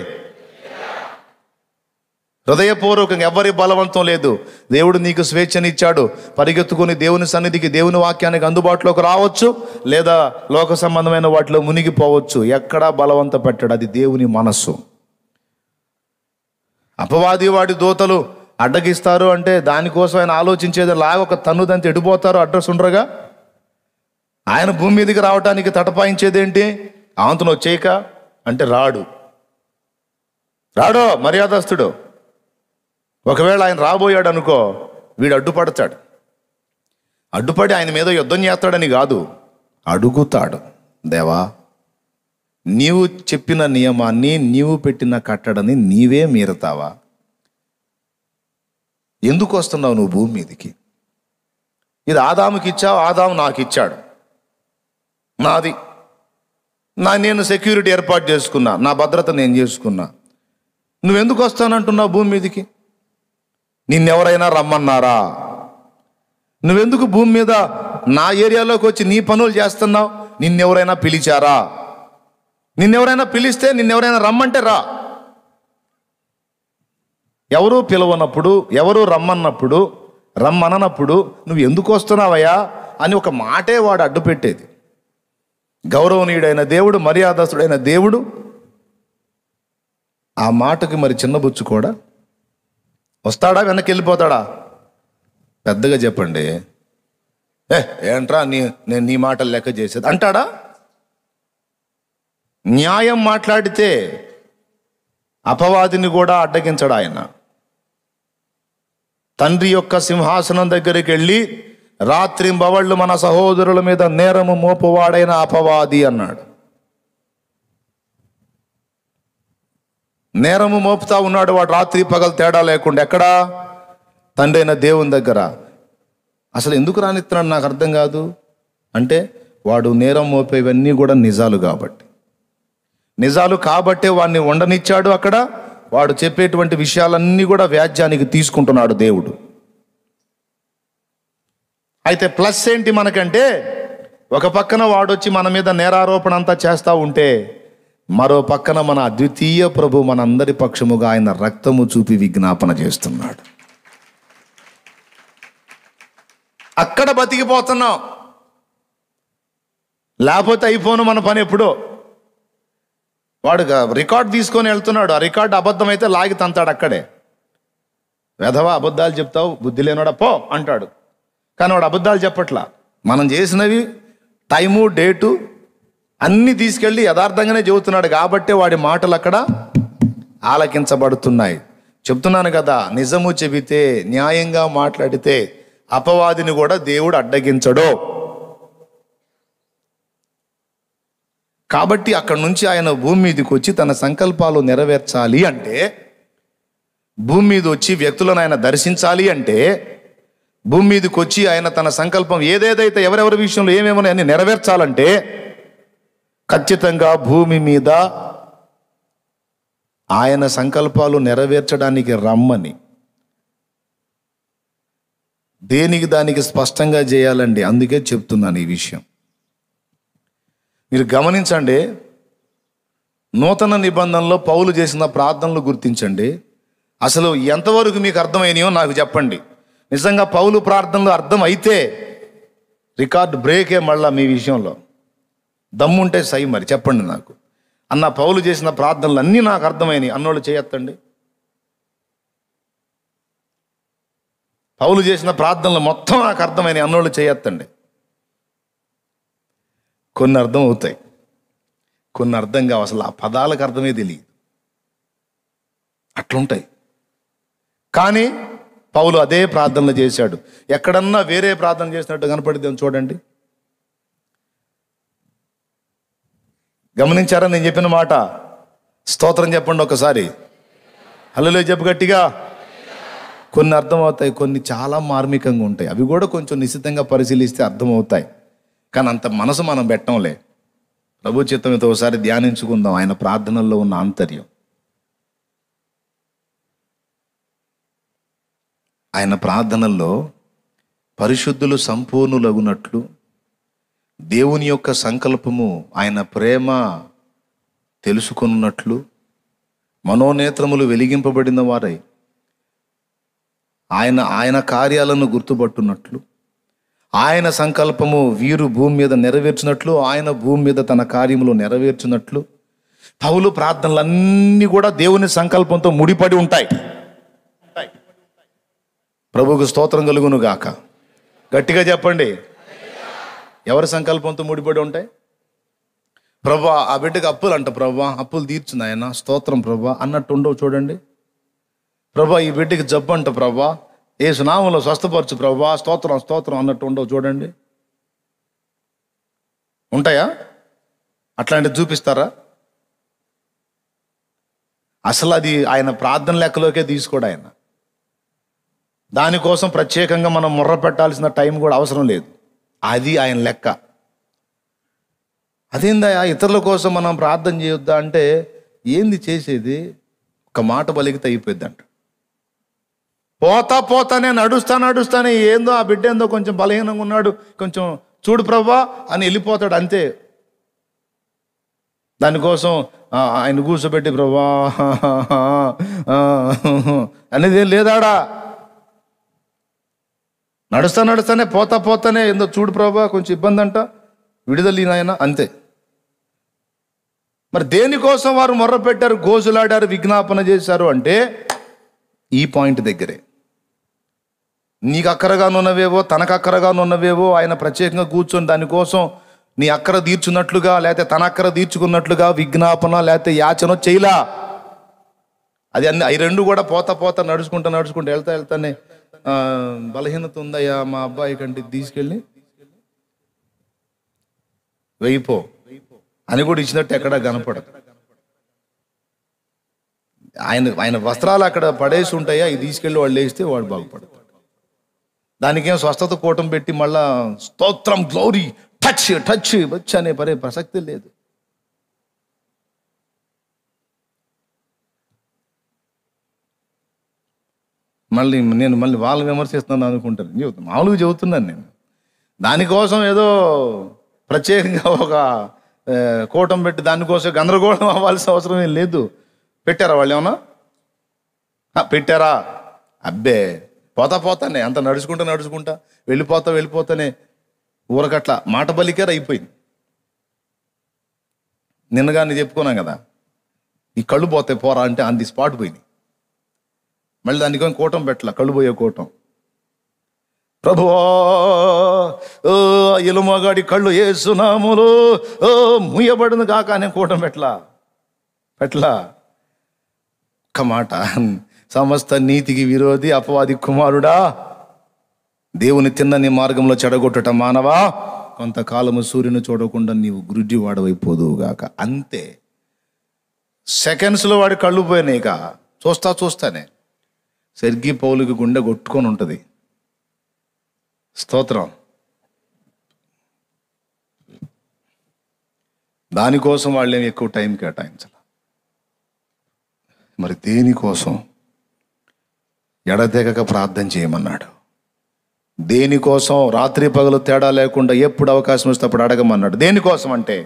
హృదయపూర్వకంగా ఎవరి బలవంతం లేదు. దేవుడు నీకు స్వేచ్ఛనిచ్చాడు. పరిగెత్తుకుని దేవుని సన్నిధికి, దేవుని వాక్యానికి అందుబాటులోకి రావచ్చు, లేదా లోక సంబంధమైన వాటిలో మునిగిపోవచ్చు. ఎక్కడా బలవంత పెట్టాడు, అది దేవుని మనస్సు. అపవాది వాడి దూతలు అడ్డగిస్తారు అంటే దానికోసం ఆయన ఆలోచించేది లాగా ఒక తన్నుదంత ఎడిపోతారు, అడ్రస్ ఉండరుగా. ఆయన భూమి మీదకి రావడానికి తటపాయించేదేంటి? ఆంతను వచ్చేయక అంటే రాడో మర్యాదస్తుడు. ఒకవేళ ఆయన రాబోయాడు అనుకో, వీడు అడ్డుపడతాడు. అడ్డుపడి ఆయన మీద యుద్ధం చేస్తాడని కాదు, అడుగుతాడు, దేవా నీవు చెప్పిన నియమాన్ని, నీవు పెట్టిన కట్టడని నీవే మీరతావా? ఎందుకు వస్తున్నావు నువ్వు భూమి మీదకి? ఇది ఆదాముకి ఇచ్చావు, ఆదాము నాకు ఇచ్చాడు, నాది. నేను సెక్యూరిటీ ఏర్పాటు చేసుకున్నా, నా భద్రత నేను చేసుకున్నా. నువ్వెందుకు వస్తానంటున్నావు భూమి మీదకి? నిన్నెవరైనా రమ్మన్నారా? నువ్వెందుకు భూమి మీద నా ఏరియాలోకి వచ్చి నీ పనులు చేస్తున్నావు? నిన్నెవరైనా పిలిచారా? నిన్నెవరైనా పిలిస్తే, నిన్నెవరైనా రమ్మంటే రా. ఎవరు పిలవనప్పుడు, ఎవరు రమ్మన్నప్పుడు, రమ్మనప్పుడు నువ్వు ఎందుకు వస్తున్నావయ్యా అని ఒక మాటే వాడు అడ్డు పెట్టేది. గౌరవనీయుడైన దేవుడు, మర్యాదస్తుడైన దేవుడు ఆ మాటకి మరి చిన్నబుచ్చు కూడా వస్తాడా, వెనక్కి వెళ్ళిపోతాడా? పెద్దగా చెప్పండి. ఏంట్రా నేను నీ మాటలు లెక్క చేసేది అంటాడా? న్యాయం మాట్లాడితే అపవాదిని కూడా అడ్డగించడు ఆయన. తండ్రి యొక్క సింహాసనం దగ్గరికి వెళ్ళి రాత్రింబవళ్ళు మన సహోదరుల మీద నేరము మోపువాడైన అపవాది అన్నాడు. నేరము మోపుతా ఉన్నాడు వాడు, రాత్రి పగలు తేడా లేకుండా. ఎక్కడా? తండ్రి అయిన దేవుని దగ్గర. అసలు ఎందుకు రానిస్తున్నాడు నాకు అర్థం కాదు. అంటే వాడు నేరం మోపేవన్నీ కూడా నిజాలు కాబట్టి, నిజాలు కాబట్టే వాడిని ఉండనిచ్చాడు అక్కడ. వాడు చెప్పేటువంటి విషయాలన్నీ కూడా వ్యాజ్యానికి తీసుకుంటున్నాడు దేవుడు. అయితే ప్లస్ ఏంటి మనకంటే, ఒక పక్కన వాడొచ్చి మన మీద నేరారోపణ అంతా చేస్తూ ఉంటే, మరో పక్కన మన అద్వితీయ ప్రభు మనందరి పక్షముగా ఆయన రక్తము చూపి విజ్ఞాపన చేస్తున్నాడు. అక్కడ బతికిపోతున్నాం. లేకపోతే అయిపోను మన పని ఎప్పుడో. వాడు రికార్డ్ తీసుకొని వెళ్తున్నాడు, ఆ రికార్డు అబద్ధం అయితే లాగి తంతాడు అక్కడే. వెధవా అబద్ధాలు చెప్తావు, బుద్ధి లేనివాడా పో అంటాడు. కానీ వాడు అబద్ధాలు చెప్పట్లా. మనం చేసినవి టైము డేటు అన్నీ తీసుకెళ్ళి యథార్థంగానే చెబుతున్నాడు కాబట్టి వాడి మాటలు అక్కడ ఆలకించబడుతున్నాయి. చెప్తున్నాను కదా, నిజము చెబితే న్యాయంగా మాట్లాడితే అపవాదిని కూడా దేవుడు అడ్డగించడు. కాబట్టి అక్కడి నుంచి ఆయన భూమి మీదకి వచ్చి తన సంకల్పాలు నెరవేర్చాలి అంటే, భూమి మీద వచ్చి వ్యక్తులను ఆయన దర్శించాలి అంటే, భూమి మీదకి వచ్చి ఆయన తన సంకల్పం ఏదేదైతే ఎవరెవరి విషయంలో ఏమేమో అన్ని నెరవేర్చాలంటే ఖచ్చితంగా భూమి మీద ఆయన సంకల్పాలు నెరవేర్చడానికి రమ్మని, దేనికి దానికి స్పష్టంగా చేయాలండి. అందుకే చెప్తున్నాను ఈ విషయం. మీరు గమనించండి, నూతన నిబంధనలో పౌలు చేసిన ప్రార్థనలు గుర్తించండి. అసలు ఎంతవరకు మీకు అర్థమైనాయో నాకు చెప్పండి. నిజంగా పౌలు ప్రార్థనలు అర్థం అయితే రికార్డ్ బ్రేకే మళ్ళా మీ విషయంలో. దమ్ముంటే సై మరి చెప్పండి నాకు. అన్న పౌలు చేసిన ప్రార్థనలు అన్నీ నాకు అర్థమైనాయి అన్నోళ్ళు చేయొత్తండి. పౌలు చేసిన ప్రార్థనలు మొత్తం నాకు అర్థమైనాయి అన్నోళ్ళు చేయొత్తండి. కొన్ని అర్థం అవుతాయి, కొన్ని అర్థం కావు. అసలు ఆ పదాలకు అర్థమే తెలియదు, అట్లుంటాయి. కానీ పౌలు అదే ప్రార్థనలు చేశాడు. ఎక్కడన్నా వేరే ప్రార్థన చేసినట్టు కనపడిద్దాం చూడండి. గమనించారా నేను చెప్పిన మాట? స్తోత్రం చెప్పండి ఒకసారి. హల్లెలూయా చెప్పు గట్టిగా. కొన్ని అర్థమవుతాయి, కొన్ని చాలా మార్మికంగా ఉంటాయి. అవి కూడా కొంచెం నిశ్చితంగా పరిశీలిస్తే అర్థమవుతాయి. కానీ అంత మనసు మనం పెట్టంలే. ప్రభు చిత్తంతో ఒకసారి ధ్యానించుకుందాం ఆయన ప్రార్థనల్లో ఉన్న ఆంతర్యం. ఆయన ప్రార్థనల్లో పరిశుద్ధులు సంపూర్ణులగునట్లు, దేవుని యొక్క సంకల్పము ఆయన ప్రేమ తెలుసుకున్నట్లు, మనోనేత్రములు వెలిగింపబడిన వారై ఆయన కార్యాలను గుర్తుపట్టున్నట్లు, ఆయన సంకల్పము వీరు భూమి మీద నెరవేర్చినట్లు, ఆయన భూమి మీద తన కార్యములు నెరవేర్చినట్లు. పౌలు ప్రార్థనలన్నీ కూడా దేవుని సంకల్పంతో ముడిపడి ఉంటాయి. ప్రభువుకు స్తోత్రం కలుగును గాక. గట్టిగా చెప్పండి. ఎవరి సంకల్పంతో ముడిపడి ఉంటాయి? ప్రభా ఆ బిడ్డకి అప్పులు అంట, ప్రభా అప్పులు తీర్చుంది ఆయన, స్తోత్రం ప్రభా అన్నట్టు ఉండవు చూడండి. ప్రభా ఈ బిడ్డకి జబ్బు అంట, ప్రభా యేసు నామములో స్వస్థపరచు ప్రభా, స్తోత్రం స్తోత్రం అన్నట్టు ఉండవు చూడండి. ఉంటాయా? అట్లాంటివి చూపిస్తారా? అసలు అది ఆయన ప్రార్థన లెక్కలోకే తీసుకోడు ఆయన. దానికోసం ప్రత్యేకంగా మనం మొర్ర పెట్టాల్సిన టైం కూడా అవసరం లేదు. అది ఆయన లెక్క. అదేందయ్యా ఇతరుల కోసం మనం ప్రార్థన చేయొద్దా అంటే, ఏంది చేసేది? ఒక మాట బలిగితే అయిపోద్ది అంట. పోతానే నడుస్తానే ఏందో ఆ బిడ్డ ఏందో కొంచెం బలహీనంగా ఉన్నాడు, కొంచెం చూడు ప్రభా అని వెళ్ళిపోతాడు అంతే. దానికోసం ఆయన కూర్చోబెట్టి ప్రభా అనేది ఏం లేదాడా. నడుస్తానే పోతానే ఏందో చూడు ప్రభా కొంచెం ఇబ్బంది అంట, విడుదల నాయన అంతే. మరి దేనికోసం వారు మొర్ర పెట్టారు, గోజులాడారు, విజ్ఞాపన చేశారు అంటే ఈ పాయింట్ దగ్గరే. నీకు అక్కరగానున్నవేవో తనకు అక్కరగానున్నవేవో ఆయన ప్రత్యేకంగా కూర్చొని దానికోసం నీ అక్కర తీర్చున్నట్లుగా లేకపోతే తన అక్కర తీర్చుకున్నట్లుగా విజ్ఞాపన లేకపోతే యాచన చేయలా. అది అన్ని అవి రెండు కూడా పోతా నడుచుకుంటూ వెళ్తానే బలహీనత ఉందయ్యా మా అబ్బాయి కంటే తీసుకెళ్ళి వెయ్యిపో అని కూడా ఇచ్చినట్టు ఎక్కడా కనపడదు. ఆయన వస్త్రాలు అక్కడ పడేసి ఉంటాయా, ఇది తీసుకెళ్ళి వాళ్ళు వేస్తే వాడు బాగుపడతాడు. దానికేం స్వస్థత కూటం పెట్టి మళ్ళా స్తోత్రం గ్లోరీ టచ్ వచ్చి అనే ప్రసక్తి లేదు. నేను వాళ్ళు విమర్శిస్తున్నాను అనుకుంటాను. మామూలుగా చెబుతున్నాను నేను. దానికోసం ఏదో ప్రత్యేకంగా ఒక కూటం పెట్టి దానికోసం గందరగోళం అవ్వాల్సిన అవసరం ఏం లేదు. పెట్టారా వాళ్ళు ఏమన్నా? పెట్టారా? అబ్బే పోతానే అంత నడుచుకుంటా వెళ్ళిపోతానే ఊరకట్లా మాట బలికేర అయిపోయింది. నిన్నగా నేను చెప్పుకున్నాం కదా, ఈ కళ్ళు పోతే పోరా అంటే ఆన్ ది స్పాట్ పోయినాయి. మళ్ళీ దానికి కూటం పెట్టాల, కళ్ళు పోయే కూటం. ప్రభువా ఎలుమగాడి కళ్ళు యేసునామములో ముయ్యబడును కాక అనే కూటం పెట్లా. ఒక్క మాట, సమస్త నీతికి విరోధి అపవాది కుమారుడా, దేవుని తిన్నని మార్గంలో చెడగొట్టట మానవా, కొంతకాలము సూర్యుని చూడకుండా నీవు గురుడి వాడవైపోదువు గాక. అంతే, సెకండ్స్లో వాడి కళ్ళు పోయినాయిక. చూస్తానే సెర్గి పౌలుకి గుండె కొట్టుకొని ఉంటుంది. స్తోత్రం. దానికోసం వాళ్ళేమి ఎక్కువ టైం కేటాయించాలి. మరి దేనికోసం? ఎడతెగక ప్రార్థన చేయమన్నాడు. దేనికోసం? రాత్రి పగలు తేడా లేకుండా ఎప్పుడు అవకాశం వస్తే అప్పుడు అడగమన్నాడు. దేనికోసం అంటే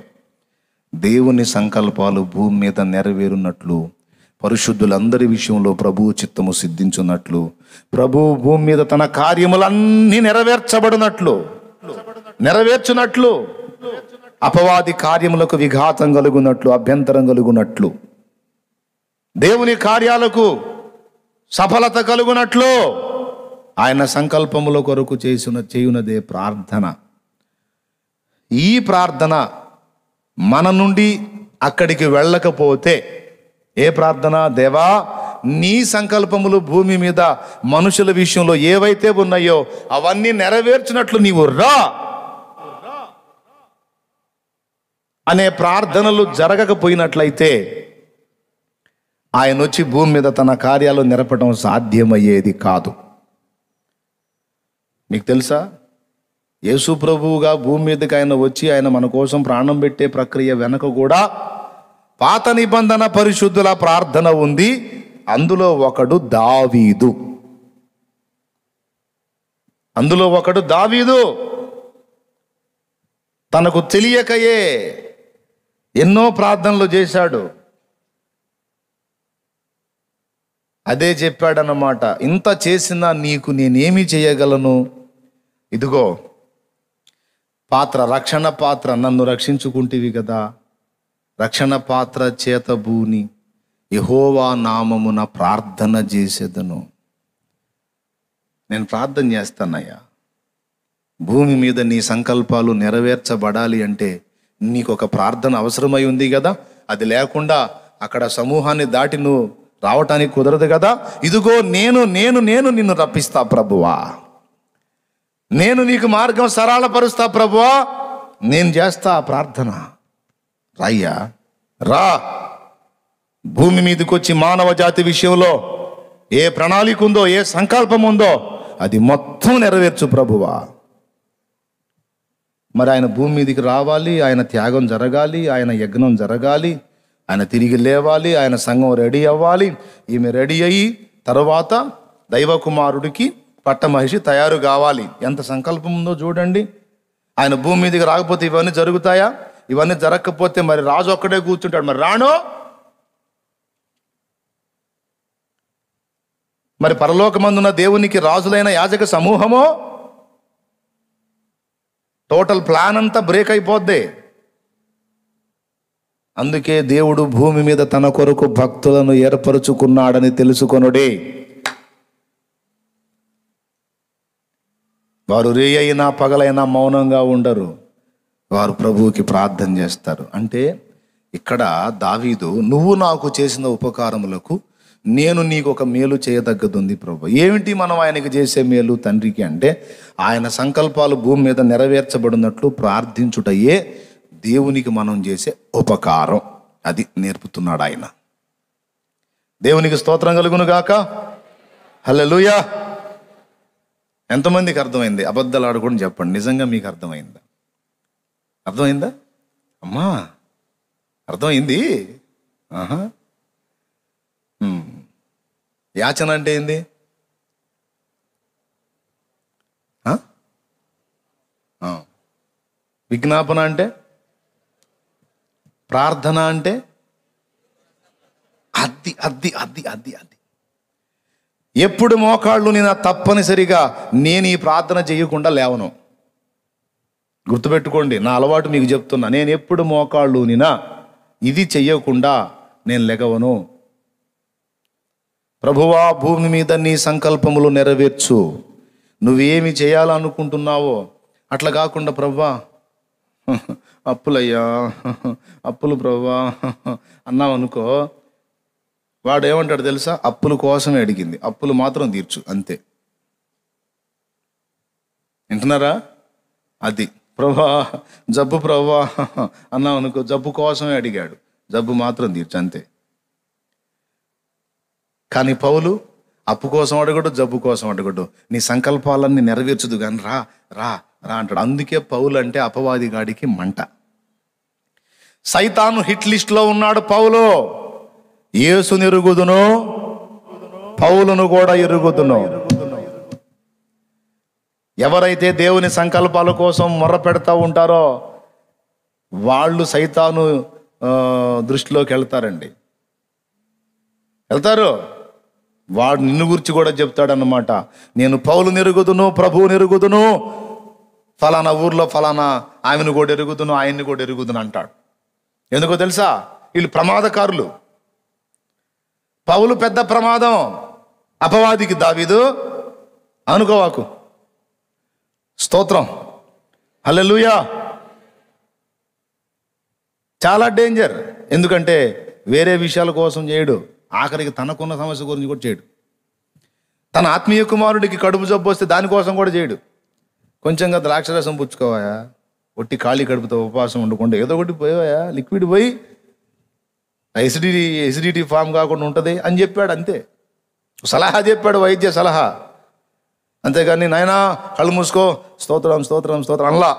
దేవుని సంకల్పాలు భూమి మీద నెరవేరున్నట్లు, పరిశుద్ధులందరి విషయంలో ప్రభువు చిత్తము సిద్ధించున్నట్లు, ప్రభువు భూమి మీద తన కార్యములన్నీ నెరవేర్చున్నట్లు, అపవాది కార్యములకు విఘాతం కలుగునట్లు, అభ్యంతరం కలుగునట్లు, దేవుని కార్యాలకు సఫలత కలుగునట్లు ఆయన సంకల్పముల కొరకు చేయునదే ప్రార్థన. ఈ ప్రార్థన మన నుండి అక్కడికి వెళ్ళకపోతే ఏ ప్రార్థన? దేవా, నీ సంకల్పములు భూమి మీద మనుషుల విషయంలో ఏవైతే ఉన్నాయో అవన్నీ నెరవేర్చినట్లు నీవు రా అనే ప్రార్థనలు జరగకపోయినట్లయితే ఆయన వచ్చి భూమి మీద తన కార్యాలు నెరపడం సాధ్యమయ్యేది కాదు. మీకు తెలుసా, యేసు ప్రభువుగా భూమి మీదకి ఆయన వచ్చి ఆయన మన కోసం ప్రాణం పెట్టే ప్రక్రియ వెనక కూడా పాత నిబంధన పరిశుద్ధుల ప్రార్థన ఉంది. అందులో ఒకడు దావీదు. తనకు తెలియకయే ఎన్నో ప్రార్థనలు చేశాడు. అదే చెప్పాడన్నమాట, ఇంత చేసినా నీకు నేనేమి చేయగలను? ఇదిగో పాత్ర, రక్షణ పాత్ర, నన్ను రక్షించుకుంటేవి కదా, రక్షణ పాత్ర చేతబూని యెహోవా నామమున ప్రార్థన చేసేదను. నేను ప్రార్థన చేస్తానయ్యా, భూమి మీద నీ సంకల్పాలు నెరవేర్చబడాలి అంటే నీకు ఒక ప్రార్థన అవసరమై ఉంది కదా. అది లేకుండా అక్కడ సమూహాన్ని దాటి నువ్వు రావటానికి కుదరదు కదా. ఇదిగో నేను నిన్ను రప్పిస్తా ప్రభువా, నేను నీకు మార్గం సరళపరుస్తా ప్రభువా, నేను చేస్తా ప్రార్థన. రాయ్యా రా, భూమి మీదకి వచ్చి మానవ జాతి విషయంలో ఏ ప్రణాళిక ఉందో, ఏ సంకల్పం ఉందో అది మొత్తం నెరవేర్చు ప్రభువా. మరి ఆయన భూమి మీదకి రావాలి, ఆయన త్యాగం జరగాలి, ఆయన యజ్ఞం జరగాలి, ఆయన తిరిగి లేవాలి, ఆయన సంఘం రెడీ అవ్వాలి. ఈమె రెడీ అయ్యి తర్వాత దైవ కుమారుడికి పట్టమహిషి తయారు కావాలి. ఎంత సంకల్పం ఉందో చూడండి. ఆయన భూమి మీదకి రాకపోతే ఇవన్నీ జరుగుతాయా? ఇవన్నీ జరగకపోతే మరి రాజు ఒక్కడే కూర్చుంటాడు. మరి రాను, మరి పరలోకమందున్న దేవునికి రాజులైన యాజక సమూహమో, టోటల్ ప్లాన్ అంతా బ్రేక్ అయిపోద్ది. అందుకే దేవుడు భూమి మీద తన కొరకు భక్తులను ఏర్పరుచుకున్నాడని తెలుసుకొనుడే. వారు రే అయినా పగలైనా మౌనంగా ఉండరు, వారు ప్రభువుకి ప్రార్థన చేస్తారు. అంటే ఇక్కడ దావీదు, నువ్వు నాకు చేసిన ఉపకారములకు నేను నీకు ఒక మేలు చేయదగ్గదుంది ప్రభు. ఏమిటి మనం ఆయనకి చేసే మేలు తండ్రికి అంటే, ఆయన సంకల్పాలు భూమి మీద నెరవేర్చబడినట్లు ప్రార్థించుటయే దేవునికి మనం చేసే ఉపకారం. అది నేర్పుతున్నాడు ఆయన. దేవునికి స్తోత్రం కలుగును గాక. హల్లెలూయా. ఎంతమందికి అర్థమైంది? అబద్ధాలు ఆడకుండా చెప్పండి, నిజంగా మీకు అర్థమైందా? అర్థమైందా అమ్మా? అర్థమైంది. ఆహా. యాచన అంటే ఏంది? విజ్ఞాపన అంటే, ప్రార్థన అంటే అది అది అది అది అది ఎప్పుడు మోకాళ్ళు నేను తప్పనిసరిగా నేను ఈ ప్రార్థన చేయకుండా లేవను. గుర్తుపెట్టుకోండి, నా అలవాటు మీకు చెప్తున్నా. నేను ఎప్పుడు మోకాళ్ళు నినా ఇది చెయ్యకుండా నేను లెగవను. ప్రభువా, భూమి మీద నీ సంకల్పములు నెరవేర్చు. నువ్వేమి చేయాలనుకుంటున్నావో అట్లా కాకుండా, ప్రభువా అప్పులయ్యా, అప్పులు ప్రభువా అన్నావు అనుకో, వాడు ఏమంటాడు తెలుసా? అప్పుల కోసమే అడిగింది, అప్పులు మాత్రం తీర్చు అంతే. వింటున్నారా? అది ప్రభువా జబ్బు ప్రభువా అన్నావు అనుకో, జబ్బు కోసమే అడిగాడు, జబ్బు మాత్రం తీర్చు అంతే. కానీ పౌలు అప్పు కోసం అడగడు, జబ్బు కోసం అడగడు, నీ సంకల్పాలన్నీ నెరవేర్చదు కానీ రా రా రా అంటాడు. అందుకే పౌలు అంటే అపవాది గాడికి మంట. సైతాను హిట్ లిస్ట్లో ఉన్నాడు పౌలు. యేసుని ఎరుగుదును, పౌలును కూడా ఎరుగుదును. ఎవరైతే దేవుని సంకల్పాల కోసం మొర్ర పెడతా ఉంటారో వాళ్ళు సైతాను దృష్టిలోకి వెళ్తారండి, వెళ్తారు. వాడు నిన్ను గురించి కూడా చెప్తాడన్నమాట. నేను పౌలుని ఎరుగుదును, ప్రభువుని ఎరుగుదును, ఫలానా ఊర్లో ఫలానా ఆమెను కూడా ఎరుగుదును, ఆయన్ని కూడా ఎరుగుదును అంటాడు. ఎందుకో తెలుసా? వీళ్ళు ప్రమాదకారులు. పౌలు పెద్ద ప్రమాదం అపవాదికి. దావీదు అనుకోవాకు. స్తోత్రం, హల్లెలూయా. చాలా డేంజర్. ఎందుకంటే వేరే విషయాల కోసం చేయడు, ఆఖరికి తనకున్న సమస్య గురించి కూడా చేయడు. తన ఆత్మీయ కుమారుడికి కడుపు జబ్బు వస్తే దానికోసం కూడా చేయడు. కొంచెంగా ద్రాక్షరసం పుచ్చుకోవాయా, ఒట్టి ఖాళీ కడుపుతో ఉపవాసం ఉండకుండా ఏదో ఒకటి పోయాయా, లిక్విడ్ పోయి ఎసిడిటీ ఫామ్ కాకుండా ఉంటుంది అని చెప్పాడు అంతే. సలహా చెప్పాడు, వైద్య సలహా. అంతేగాని నాయనా కళ్ళు మూసుకో, స్తోత్రం స్తోత్రం స్తోత్రం అనలా.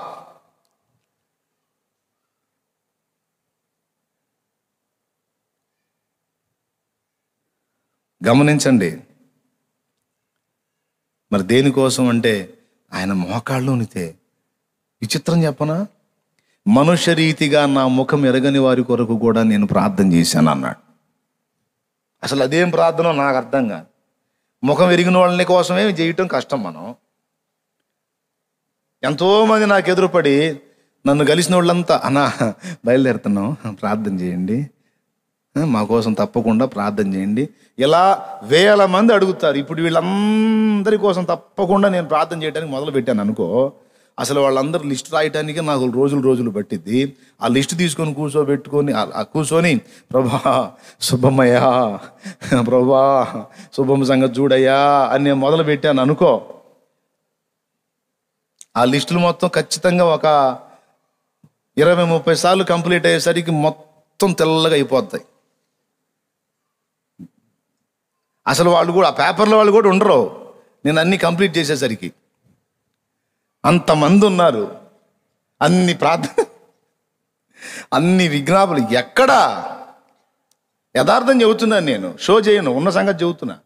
గమనించండి. మరి దేనికోసం అంటే ఆయన మోకాళ్ళు ఉనితే. విచిత్రం చెప్పనా? మనుష్య రీతిగా నా ముఖం ఎరగని వారి కొరకు కూడా నేను ప్రార్థన చేశాను అన్నాడు. అసలు అదేం ప్రార్థన నాకు అర్థం కాదు. ముఖం ఎరిగిన వాళ్ళని కోసమే చేయటం కష్టం. మనం ఎంతోమంది నాకు ఎదురుపడి నన్ను కలిసిన వాళ్ళంతా, అన్నా బయలుదేరుతున్నాం ప్రార్థన చేయండి, మా కోసం తప్పకుండా ప్రార్థన చేయండి, ఇలా వేల మంది అడుగుతారు. ఇప్పుడు వీళ్ళందరి కోసం తప్పకుండా నేను ప్రార్థన చేయడానికి మొదలు పెట్టాను అనుకో, అసలు వాళ్ళందరూ లిస్ట్ రాయటానికి నాకు రోజులు పట్టిద్ది. ఆ లిస్ట్ తీసుకొని కూర్చొని ప్రభా శుభమయ్యా, ప్రభా శుభం సంగతి చూడయ్యా అని నేను మొదలు పెట్టాను అనుకో, ఆ లిస్టులు మొత్తం ఖచ్చితంగా ఒక 20-30 సార్లు కంప్లీట్ అయ్యేసరికి మొత్తం తెల్లగా అయిపోతాయి. అసలు వాళ్ళు కూడా, ఆ పేపర్లో వాళ్ళు కూడా ఉండరు నేను అన్నీ కంప్లీట్ చేసేసరికి. అంతమంది ఉన్నారు, అన్ని ప్రార్థన, అన్ని విజ్ఞాపనలు. ఎక్కడా యథార్థం చెబుతున్నాను, నేను షో చేయను, ఉన్న సంగతి చెబుతున్నా.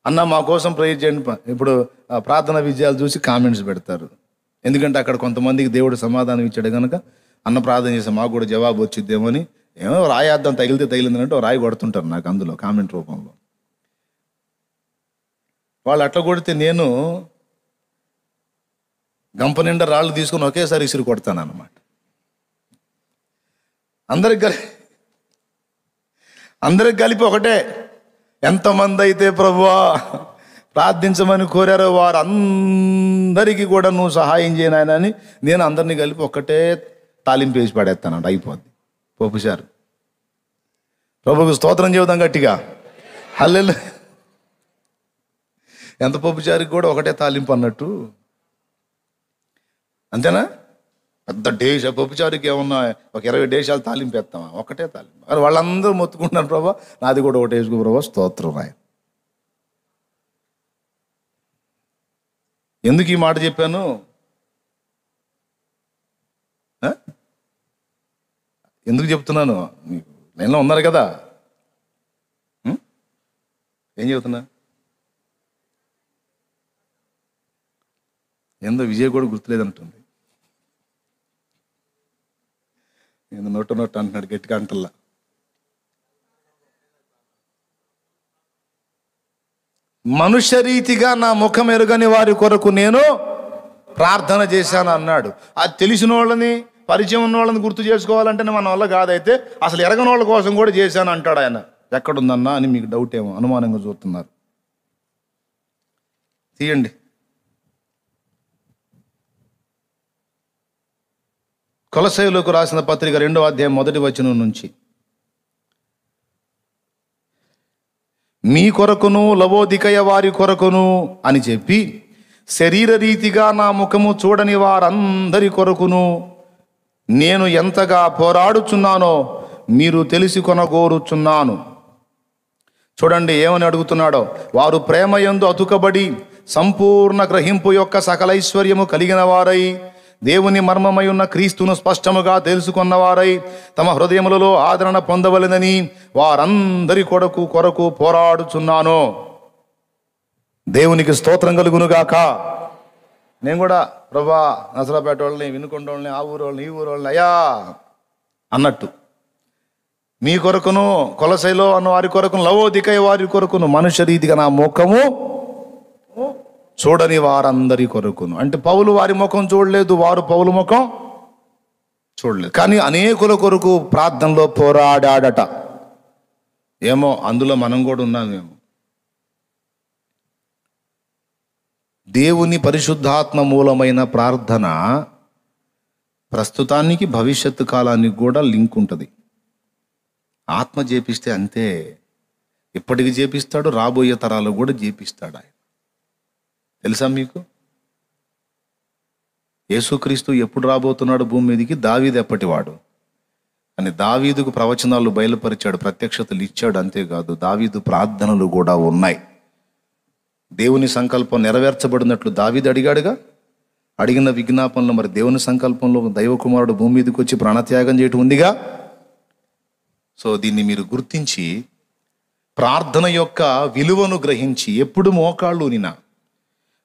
అన్న మా కోసం ప్రేయర్ చేయండి. ఇప్పుడు ప్రార్థన విజయాలు చూసి కామెంట్స్ పెడతారు. ఎందుకంటే అక్కడ కొంతమందికి దేవుడు సమాధానం ఇచ్చాడు కనుక అన్న ప్రార్థన చేస్తే మాకు కూడా జవాబు వచ్చిద్దేమో అని, ఏమో రాయార్థం తగిలితే తగిలింది అంటే రాయి కొడుతుంటారు నాకు అందులో కామెంట్ రూపంలో. వాళ్ళు అట్లా కొడితే నేను గంప నిండా రాళ్ళు తీసుకొని ఒకేసారి ఇసురు కొడతాను అన్నమాట. అందరికి కలిపి ఒకటే, ఎంతమంది అయితే ప్రభువా ప్రార్థించమని కోరారో వారందరికీ కూడా నువ్వు సహాయం చేయనాయనని నేను అందరినీ కలిపి ఒక్కటే తాలింపు వేసి పడేస్తానంట, అయిపోద్ది. పోపుసారు ప్రభుకు స్తోత్రం చెబుదాం గట్టిగా, హల్లెలూయా. ఎంత పప్పుచారికి కూడా ఒకటే తాలింపు అన్నట్టు, అంతేనా? పెద్ద డేష పప్పుచారికి ఏమన్నా ఒక 20 డేషాలు తాలింపు వేస్తామా? ఒకటే తాలింపు. అది వాళ్ళందరూ మొత్తుకుంటున్నారు, ప్రభా నాది కూడా ఒకటే వేసుకో ప్రభా, స్తోత్రం రాయ. ఎందుకు ఈ మాట చెప్పాను? ఎందుకు చెప్తున్నాను? మీకు లైన్లో ఉన్నారు కదా, ఏం చెబుతున్నా? ఏందో విజయ్ కూడా గుర్తులేదంటుంది, ఏందో నోట అంటున్నాడు గట్టిగా అంటల్లా. మనుష్య రీతిగా నా ముఖం ఎరుగని వారి కొరకు నేను ప్రార్థన చేశాను అన్నాడు. అది తెలిసిన వాళ్ళని పరిచయం ఉన్న వాళ్ళని గుర్తు చేసుకోవాలంటే మన వల్ల కాదైతే అసలు ఎరగని వాళ్ళ కోసం కూడా చేశాను అంటాడు ఆయన. ఎక్కడుందన్నా అని మీకు డౌట్ ఏమో, అనుమానంగా చూస్తున్నారు. తీయండి. కొలస్సీయులకు రాసిన పత్రిక 2వ అధ్యాయం 1వ వచనం నుంచి, మీ కొరకును లవోదికయ వారి కొరకును అని చెప్పి, శరీర రీతిగా నా ముఖము చూడని వారందరి కొరకును నేను ఎంతగా పోరాడుచున్నానో మీరు తెలిసి కొనగోరుచున్నాను. చూడండి ఏమని అడుగుతున్నాడో. వారు ప్రేమయందు అతుకబడి సంపూర్ణ గ్రహింపు యొక్క సకలైశ్వర్యము కలిగిన వారై దేవుని మర్మమై ఉన్న క్రీస్తును స్పష్టముగా తెలుసుకున్నవారై తమ హృదయములలో ఆదరణ పొందవలెనని వారందరి కొరకు పోరాడుచున్నాను. దేవునికి స్తోత్రం కలుగునుగాక. నేను కూడా ప్రభా నసరాపేట వాళ్ళని, వినుకొండ వాళ్ళని, ఆ ఊరు వాళ్ళని, ఈ ఊరు వాళ్ళని అయ్యా అన్నట్టు మీ కొరకును, కొలసైలో అన్న వారి కొరకును, లవోదికయ వారి కొరకును, మనుష్య రీతిగా నా ముఖము చూడని వారందరి కొరకును. అంటే పౌలు వారి ముఖం చూడలేదు, వారు పౌలు ముఖం చూడలేదు. కానీ అనేకుల కొరకు ప్రార్థనలో పోరాడాడట. ఏమో అందులో మనం కూడా ఉన్నామేమో. దేవుని పరిశుద్ధాత్మ మూలమైన ప్రార్థన ప్రస్తుతానికి భవిష్యత్తు కాలానికి కూడా లింక్ ఉంటుంది. ఆత్మ చేపిస్తే అంతే, ఇప్పటికి చేపిస్తాడు, రాబోయే తరాలు కూడా చేపిస్తాడు ఆయన. తెలుసా మీకు? యేసుక్రీస్తు ఎప్పుడు రాబోతున్నాడు భూమి మీదకి? దావీదు ఎప్పటివాడు అని దావీదుకు ప్రవచనాలు బయలుపరిచాడు, ప్రత్యక్షతలు ఇచ్చాడు. అంతేకాదు దావీదు ప్రార్థనలు కూడా ఉన్నాయి. దేవుని సంకల్పం నెరవేర్చబడినట్లు దావీదు అడిగాడుగా. అడిగిన విజ్ఞాపనలో మరి దేవుని సంకల్పంలో దైవకుమారుడు భూమి మీదకి వచ్చి ప్రాణత్యాగం చేయటం ఉందిగా. సో దీన్ని మీరు గుర్తించి ప్రార్థన యొక్క విలువను గ్రహించి ఎప్పుడు మోకాళ్ళు నినా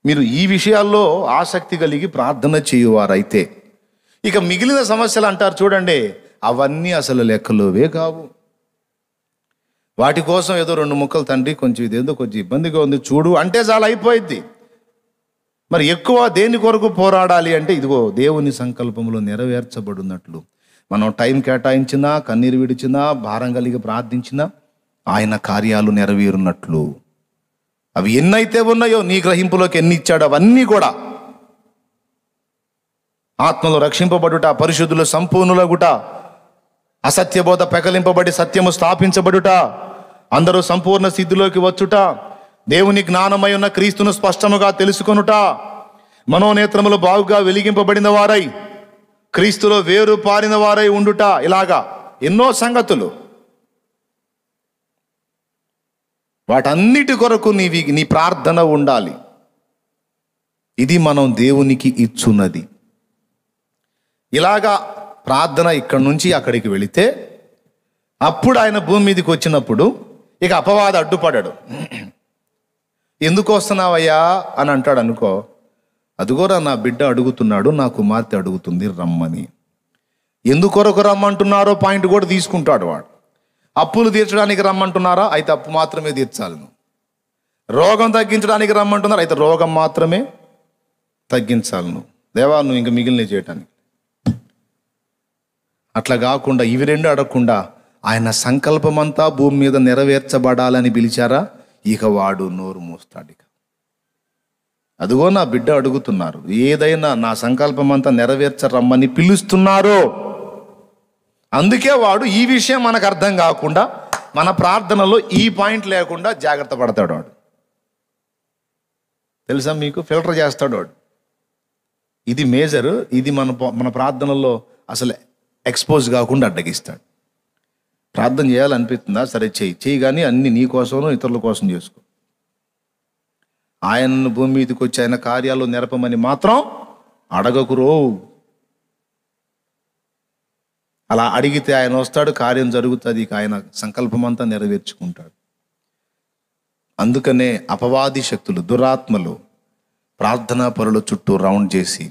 మీరు ఈ విషయాల్లో ఆసక్తి కలిగి ప్రార్థన చేయువారైతే ఇక మిగిలిన సమస్యలు అంటారు చూడండి, అవన్నీ అసలు లెక్కలోవే కావు. వాటి కోసం ఏదో 2 ముక్కలు తండ్రి కొంచెం ఇదేదో కొంచెం ఇబ్బందిగా ఉంది చూడు అంటే చాలా అయిపోయింది. మరి ఎక్కువ దేని కొరకు పోరాడాలి అంటే ఇదిగో దేవుని సంకల్పంలో నెరవేర్చబడినట్లు మనం టైం కేటాయించినా, కన్నీరు విడిచినా, భారం కలిగి ప్రార్థించినా ఆయన కార్యాలు నెరవేరున్నట్లు. అవి ఎన్నైతే ఉన్నాయో నీ గ్రహింపులోకి ఎన్ని ఇచ్చాడో అవన్నీ కూడా ఆత్మలో రక్షింపబడుట, పరిశుద్ధులు సంపూర్ణులగుట, అసత్యబోధ పెకలింపబడి సత్యము స్థాపించబడుట, అందరూ సంపూర్ణ స్థితిలోకి వచ్చుట, దేవుని జ్ఞానమై ఉన్న క్రీస్తును స్పష్టముగా తెలుసుకొనుట, మనోనేత్రములు బాగుగా వెలిగింపబడిన వారై క్రీస్తులో వేరు పారిన వారై ఉండుట. ఇలాగా ఎన్నో సంగతులు. వాటన్నిటి కొరకు నీ ప్రార్థన ఉండాలి. ఇది మనం దేవునికి ఇచ్చున్నది. ఇలాగా ప్రార్థన ఇక్కడి నుంచి అక్కడికి వెళితే అప్పుడు ఆయన భూమి మీదకి వచ్చినప్పుడు ఇక అపవాది అడ్డుపడాడు. ఎందుకు వస్తున్నావయ్యా అని అంటాడు అనుకో, అదిగోరా నా బిడ్డ అడుగుతున్నాడు, నా కుమార్తె అడుగుతుంది రమ్మని. ఎందుకొరకు రమ్మంటున్నారో పాయింట్ కూడా తీసుకుంటాడు వాడు. అప్పులు తీర్చడానికి రమ్మంటున్నారా? అయితే అప్పు మాత్రమే తీర్చాలి నువ్వు. రోగం తగ్గించడానికి రమ్మంటున్నారు, అయితే రోగం మాత్రమే తగ్గించాలి నువ్వు. దేవా నువ్వు ఇంకా మిగిలిన చేయటానికి. అట్లా కాకుండా ఇవి 2 అడగకుండా ఆయన సంకల్పం అంతా భూమి మీద నెరవేర్చబడాలని పిలిచారా, ఇక వాడు నోరు మూస్తాడు. ఇక అదిగో నా బిడ్డ అడుగుతున్నారు, ఏదైనా నా సంకల్పం అంతా నెరవేర్చరమ్మని పిలుస్తున్నారో. అందుకే వాడు ఈ విషయం మనకు అర్థం కాకుండా మన ప్రార్థనలో ఈ పాయింట్ లేకుండా జాగ్రత్త పడతాడు వాడు. తెలుసా మీకు? ఫిల్టర్ చేస్తాడు వాడు. ఇది మేజర్, ఇది మన ప్రార్థనలో అసలు ఎక్స్పోజ్ కాకుండా అడ్డగిస్తాడు. ప్రార్థన చేయాలనిపిస్తుందా? సరే చెయ్యి కానీ అన్ని నీ కోసమో ఇతరుల కోసం చేసుకో. ఆయనను భూమి మీదకి వచ్చి ఆయన కార్యాలు నెరపమని మాత్రం అడగకురో. అలా అడిగితే ఆయన వస్తాడు, కార్యం జరుగుతుంది, ఇక ఆయన సంకల్పం అంతా నెరవేర్చుకుంటాడు. అందుకనే అపవాది శక్తులు, దురాత్మలు ప్రార్థనా పరుల చుట్టూ రౌండ్ చేసి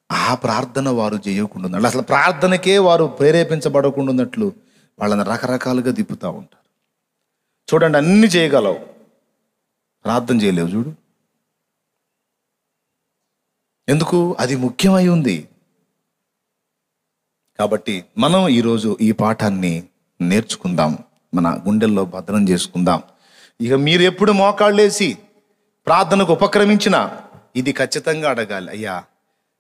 ఆ ప్రార్థన వారు చేయకుండా, అసలు ప్రార్థనకే వారు ప్రేరేపించబడకుండా ఉన్నట్లు వాళ్ళని రకరకాలుగా తిప్పుతూ ఉంటారు. చూడండి, అన్ని చేయగలవు, ప్రార్థన చేయలేవు. చూడు ఎందుకు? అది ముఖ్యమై ఉంది. కాబట్టి మనం ఈరోజు ఈ పాఠాన్ని నేర్చుకుందాం, మన గుండెల్లో భద్రం చేసుకుందాం. ఇక మీరు ఎప్పుడు మోకాళ్ళేసి ప్రార్థనకు ఉపక్రమించినా ఇది ఖచ్చితంగా అడగాలి. అయ్యా,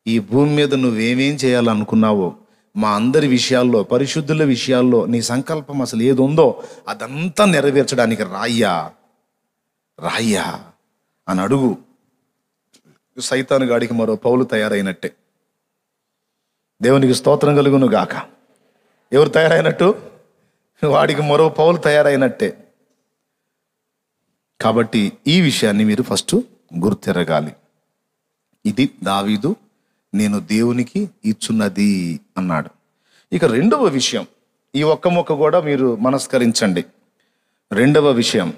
ఈ భూమి మీద నువ్వేమేం చేయాలనుకున్నావో మా అందరి విషయాల్లో, పరిశుద్ధుల విషయాల్లో నీ సంకల్పం అసలు ఏది ఉందో అదంతా నెరవేర్చడానికి రాయ్యా అని అడుగు. సైతాను గాడికి మరో పౌలు తయారైనట్టే. దేవునికి స్తోత్రం కలుగును గాక. ఎవరు తయారైనట్టు? వాడికి మరో పౌలు తయారైనట్టే. కాబట్టి ఈ విషయాన్ని మీరు ఫస్ట్ గుర్తెరగాలి. ఇది దావీదు నేను దేవునికి ఇచ్చున్నది అన్నాడు. ఇక రెండవ విషయం, ఈ ఒక్క మొక్క కూడా మీరు మనస్కరించండి. రెండవ విషయం,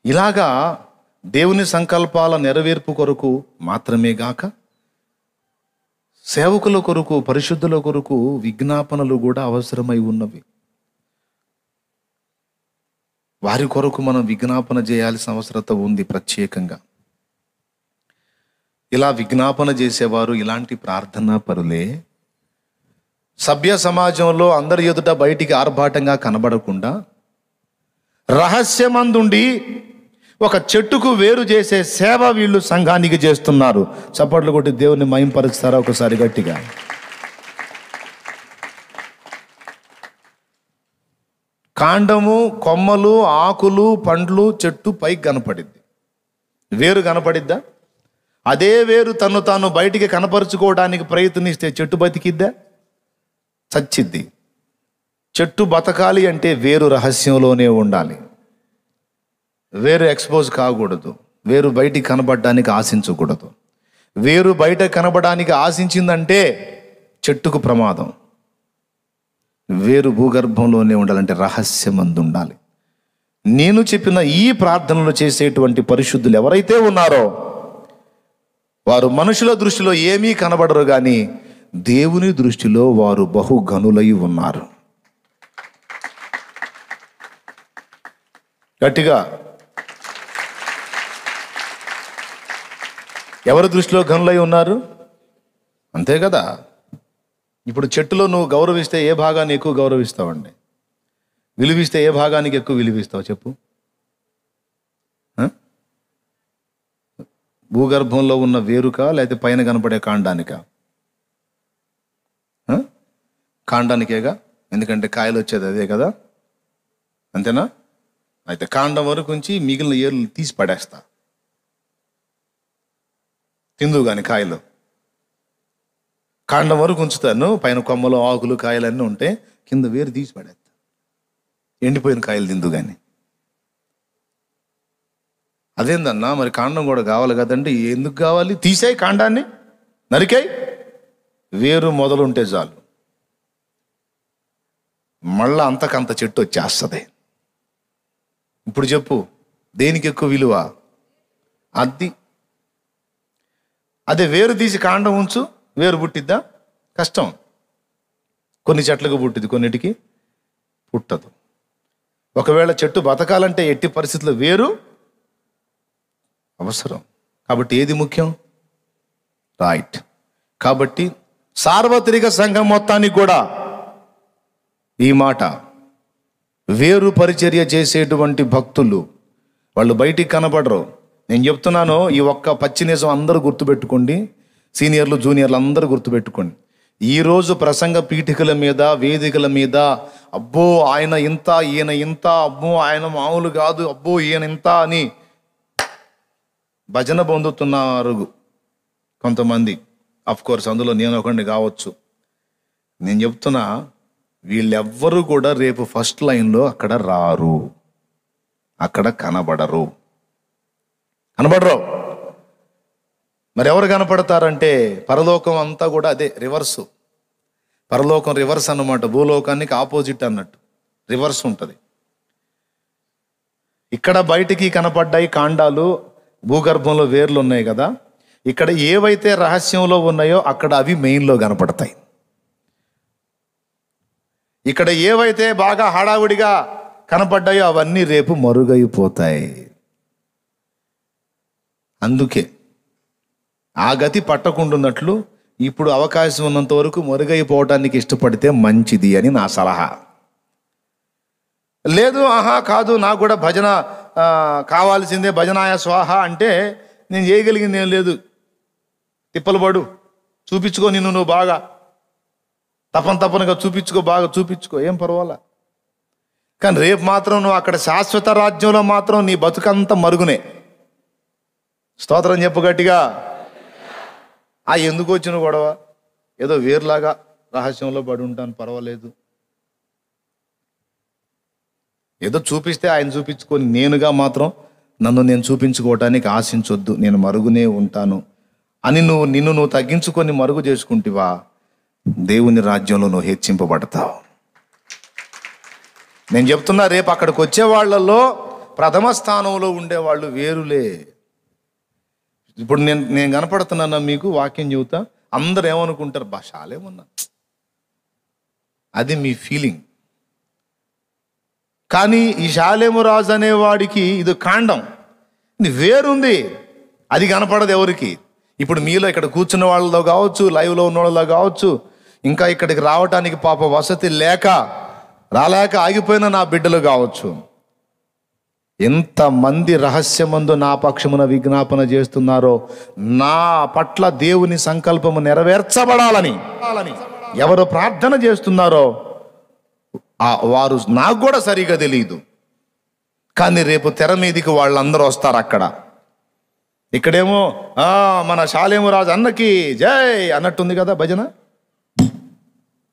ఇలాగా దేవుని సంకల్పాల నెరవేర్పు కొరకు మాత్రమే గాక సేవకుల కొరకు, పరిశుద్ధుల కొరకు విజ్ఞాపనలు కూడా అవసరమై ఉన్నవి. వారి కొరకు మనం విజ్ఞాపన చేయాల్సిన అవసరత ఉంది ప్రత్యేకంగా. ఇలా విజ్ఞాపన చేసేవారు ఇలాంటి ప్రార్థనా పరులే. సభ్య సమాజంలో అందరి ఎదుట బయటికి ఆర్భాటంగా కనబడకుండా రహస్యమందుండి ఒక చెట్టుకు వేరు చేసే సేవ వీళ్ళు సంఘానికి చేస్తున్నారు. చప్పట్లు కొట్టి దేవుని మహింపరుస్తారా ఒకసారి గట్టిగా? కాండము, కొమ్మలు, ఆకులు, పండ్లు, చెట్టు పైకి కనపడిద్ది, వేరు కనపడిద్దా? అదే వేరు తను తాను బయటికి కనపరుచుకోవడానికి ప్రయత్నిస్తే చెట్టు బతికిద్దా? చచ్చిద్ది. చెట్టు బతకాలి అంటే వేరు రహస్యంలోనే ఉండాలి. వేరు ఎక్స్పోజ్ కాకూడదు. వేరు బయటికి కనబడడానికి ఆశించకూడదు. వేరు బయట కనబడడానికి ఆశించిందంటే చెట్టుకు ప్రమాదం. వేరు భూగర్భంలోనే ఉండాలంటే రహస్యమందు ఉండాలి. నేను చెప్పిన ఈ ప్రార్థనలు చేసేటువంటి పరిశుద్ధులు ఎవరైతే ఉన్నారో వారు మనుషుల దృష్టిలో ఏమీ కనబడరు, కానీ దేవుని దృష్టిలో వారు బహుఘనులై ఉన్నారు. గట్టిగా, ఎవరి దృష్టిలో ఘనులై ఉన్నారు? అంతే కదా. ఇప్పుడు చెట్టులో నువ్వు గౌరవిస్తే ఏ భాగాన్ని ఎక్కువ గౌరవిస్తావండి? విలువిస్తే ఏ భాగానికి ఎక్కువ విలువిస్తావు చెప్పు? భూగర్భంలో ఉన్న వేరుకా లేకపోతే పైన కనపడే కాండానికా? కాండానికేగా, ఎందుకంటే కాయలు వచ్చేది అదే కదా, అంతేనా? అయితే కాండం వరకు ఉంచి మిగిలిన ఏర్లు తీసి పడేస్తా, తిందు కానీ కాయలు. కాండం వరకు ఉంచుతాను, పైన కొమ్మలు, ఆకులు, కాయలన్నీ ఉంటే కింద వేరు తీసి పడేస్తా, ఎండిపోయిన కాయలు తిందు కానీ. అదేందన్నా మరి కాండం కూడా కావాలి కదండి. ఎందుకు కావాలి? తీసేయి, కాండాన్ని నరికాయి, వేరు మొదలుంటే చాలు, మళ్ళా అంతకంత చెట్టు వచ్చేస్తుంది. ఇప్పుడు చెప్పు, దేనికి ఎక్కువ విలువ? అదే వేరు తీసి కాండం ఉంచు, వేరు పుట్టిద్దా? కష్టం. కొన్ని చెట్లకు పుట్టిద్ది, కొన్నిటికి పుట్టదు. ఒకవేళ చెట్టు బతకాలంటే ఎట్టి పరిస్థితుల్లో వేరు అవసరం. కాబట్టి ఏది ముఖ్యం? రైట్. కాబట్టి సార్వత్రిక సంఘం మొత్తానికి కూడా ఈ మాట, వేరు పరిచర్య చేసేటువంటి భక్తులు వాళ్ళు బయటికి కనబడరు. నేను చెప్తున్నాను, ఈ ఒక్క పచ్చి నిజం అందరూ గుర్తుపెట్టుకోండి. సీనియర్లు, జూనియర్లు అందరూ గుర్తుపెట్టుకోండి. ఈరోజు ప్రసంగ పీఠికల మీద, వేదికల మీద అబ్బో ఆయన ఇంత, ఈయన ఇంత, అబ్బో ఆయన మామూలు కాదు, అబ్బో ఈయన ఇంత అని భజన పొందుతున్నారు కొంతమంది. కోర్స్ అందులో నేను ఒకడిని కావచ్చు. నేను చెప్తున్నా, వీళ్ళెవ్వరూ కూడా రేపు ఫస్ట్ లైన్లో అక్కడ రారు, అక్కడ కనబడరు. మరి ఎవరు కనపడతారంటే పరలోకం అంతా కూడా అదే రివర్సు. పరలోకం రివర్స్ అన్నమాట, భూలోకానికి ఆపోజిట్ అన్నట్టు రివర్స్ ఉంటుంది. ఇక్కడ బయటికి కనపడ్డాయి కాండాలు, భూగర్భంలో వేర్లు ఉన్నాయి కదా. ఇక్కడ ఏవైతే రహస్యంలో ఉన్నాయో అక్కడ అవి మెయిన్లో కనపడతాయి. ఇక్కడ ఏవైతే బాగా హడావుడిగా కనపడ్డాయో అవన్నీ రేపు మరుగైపోతాయి. అందుకే ఆ గతి పట్టకుండున్నట్లు ఇప్పుడు అవకాశం ఉన్నంత వరకు మరుగైపోవటానికి ఇష్టపడితే మంచిది అని నా సలహా. లేదు కాదు నాకు కూడా భజన కావాల్సిందే, భజనాయ స్వాహ అంటే నేను చేయగలిగింది ఏం లేదు, తిప్పలు పడు, చూపించుకో, నువ్వు బాగా తపనగా చూపించుకో, బాగా చూపించుకో, ఏం పర్వాలా. కానీ రేపు మాత్రం నువ్వు అక్కడ శాశ్వత రాజ్యంలో మాత్రం నీ బతుకంతా మరుగునే. స్తోత్రం చెప్పు గట్టిగా. ఎందుకు వచ్చిన గొడవ, ఏదో వేరులాగా రహస్యంలో పడి ఉంటాను, పర్వాలేదు. ఏదో చూపిస్తే ఆయన చూపించుకొని నేనుగా మాత్రం నన్ను నేను చూపించుకోవటానికి ఆశించొద్దు, నేను మరుగునే ఉంటాను అని నిన్ను తగ్గించుకొని మరుగు చేసుకుంటివా, దేవుని రాజ్యంలో నువ్వు హెచ్చింపబడతావు. నేను చెప్తున్నా, రేపు అక్కడికి వచ్చే వాళ్ళల్లో ప్రథమ స్థానంలో ఉండేవాళ్ళు వేరులే. ఇప్పుడు నేను కనపడుతున్నాను మీకు, వాక్యం చెబుతా, అందరు ఏమనుకుంటారు, భాషాలేమన్నా, అది మీ ఫీలింగ్. కానీ ఈ షాలేము రాజు అనేవాడికి ఇది కాండం, ఇది వేరుంది, అది కనపడదు ఎవరికి. ఇప్పుడు మీలో ఇక్కడ కూర్చున్న వాళ్ళలో కావచ్చు, లైవ్లో ఉన్న వాళ్ళలో కావచ్చు, ఇంకా ఇక్కడికి రావటానికి పాప వసతి లేక రాలేక ఆగిపోయిన నా బిడ్డలు కావచ్చు, ఎంతమంది రహస్యమందు నా పక్షమున విజ్ఞాపన చేస్తున్నారో, నా పట్ల దేవుని సంకల్పము నెరవేర్చబడాలని ఎవరు ప్రార్థన చేస్తున్నారో వారు నాకు కూడా సరిగా తెలియదు. కానీ రేపు తెర మీదికి వాళ్ళందరూ వస్తారు. ఇక్కడేమో మన షాలేము రాజు అన్నకి జై అన్నట్టుంది కదా భజన.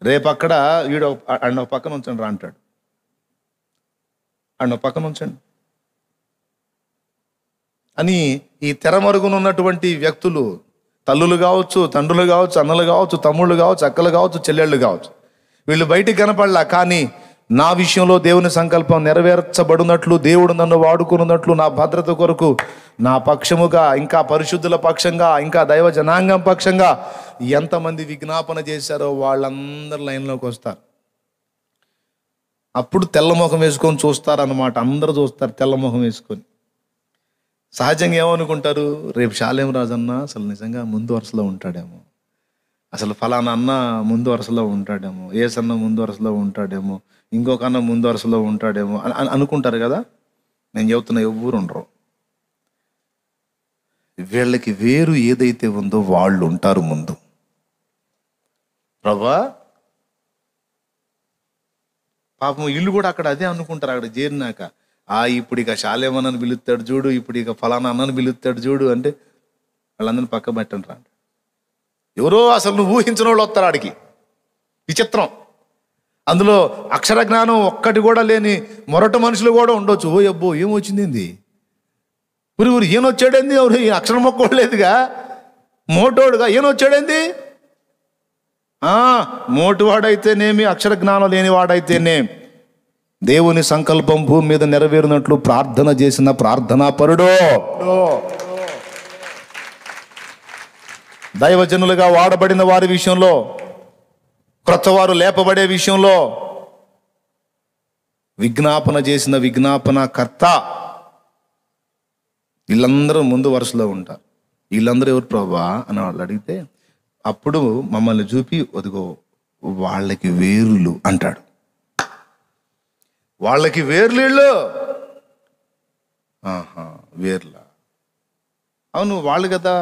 రేపు అక్కడ వీడు అన్న పక్కన ఉంచండి రా అంటాడు, అన్న పక్కన ఉంచండి అని ఈ తెర మరుగునున్నటువంటి వ్యక్తులు, తల్లులు కావచ్చు, తండ్రులు కావచ్చు, అన్నలు కావచ్చు, తమ్ముళ్ళు కావచ్చు, అక్కలు కావచ్చు, చెల్లెళ్ళు కావచ్చు, వీళ్ళు బయటికి కనపడలా. కానీ నా విషయంలో దేవుని సంకల్పం నెరవేర్చబడినట్లు, దేవుడు నన్ను వాడుకున్నట్లు, నా భద్రత కొరకు నా పక్షముగా, ఇంకా పరిశుద్ధుల పక్షంగా, ఇంకా దైవ జనాంగం పక్షంగా ఎంతమంది విజ్ఞాపన చేశారో వాళ్ళందరూ లైన్లోకి వస్తారు. అప్పుడు తెల్లముఖం వేసుకొని చూస్తారన్నమాట. అందరూ చూస్తారు తెల్లముఖం వేసుకొని. సహజంగా ఏమనుకుంటారు, రేపు షాలేము రాజు అన్న అసలు నిజంగా ముందు వరుసలో ఉంటాడేమో, అసలు ఫలానా అన్న ముందు వరుసలో ఉంటాడేమో, ఏసన్న ముందు వరుసలో ఉంటాడేమో, ఇంకొక అన్న ముందు వరుసలో ఉంటాడేమో అని అనుకుంటారు కదా. నేను చెబుతున్నా, ఎవ్వరు ఉండరు. వీళ్ళకి వేరు ఏదైతే ఉందో వాళ్ళు ఉంటారు ముందు. ప్రభా పాపం వీళ్ళు కూడా అక్కడ అదే అనుకుంటారు. అక్కడ చేరినాక ఇప్పుడు ఇక షాలేమన్నని పిలుస్తాడు చూడు, ఇప్పుడు ఇక ఫలానా అన్నని పిలుస్తాడు చూడు అంటే వాళ్ళందరినీ పక్క పెట్టండి రా. ఎవరో అసలు నువ్వు ఊహించిన వాళ్ళు వస్తారు ఆడికి. విచిత్రం. అందులో అక్షర జ్ఞానం ఒక్కటి కూడా లేని మొరట మనుషులు కూడా ఉండొచ్చు. అబ్బో ఏమొచ్చింది, ఊరి ఈయనొచ్చాడేంది, ఎవరు అక్షరం మొక్కలేదుగా, మోటోడుగా ఈయనొచ్చాడేంది. మోటువాడైతేనేమి, అక్షర జ్ఞానం లేనివాడైతేనే దేవుని సంకల్పం భూమి మీద నెరవేరినట్లు ప్రార్థన చేసిన ప్రార్థనా పరుడో, దైవజనులుగా వాడబడిన వారి విషయంలో, క్రొత్తవారు లేపబడే విషయంలో విజ్ఞాపన చేసిన విజ్ఞాపన కర్త, వీళ్ళందరూ ముందు వరుసలో ఉంటారు. వీళ్ళందరూ ఎవరు ప్రభువా అని వాళ్ళు అడిగితే అప్పుడు మమ్మల్ని చూపి వదిగో వాళ్ళకి వేర్లు అంటాడు. వాళ్ళకి వేర్లు, వేర్లా, అవును వాళ్ళు కదా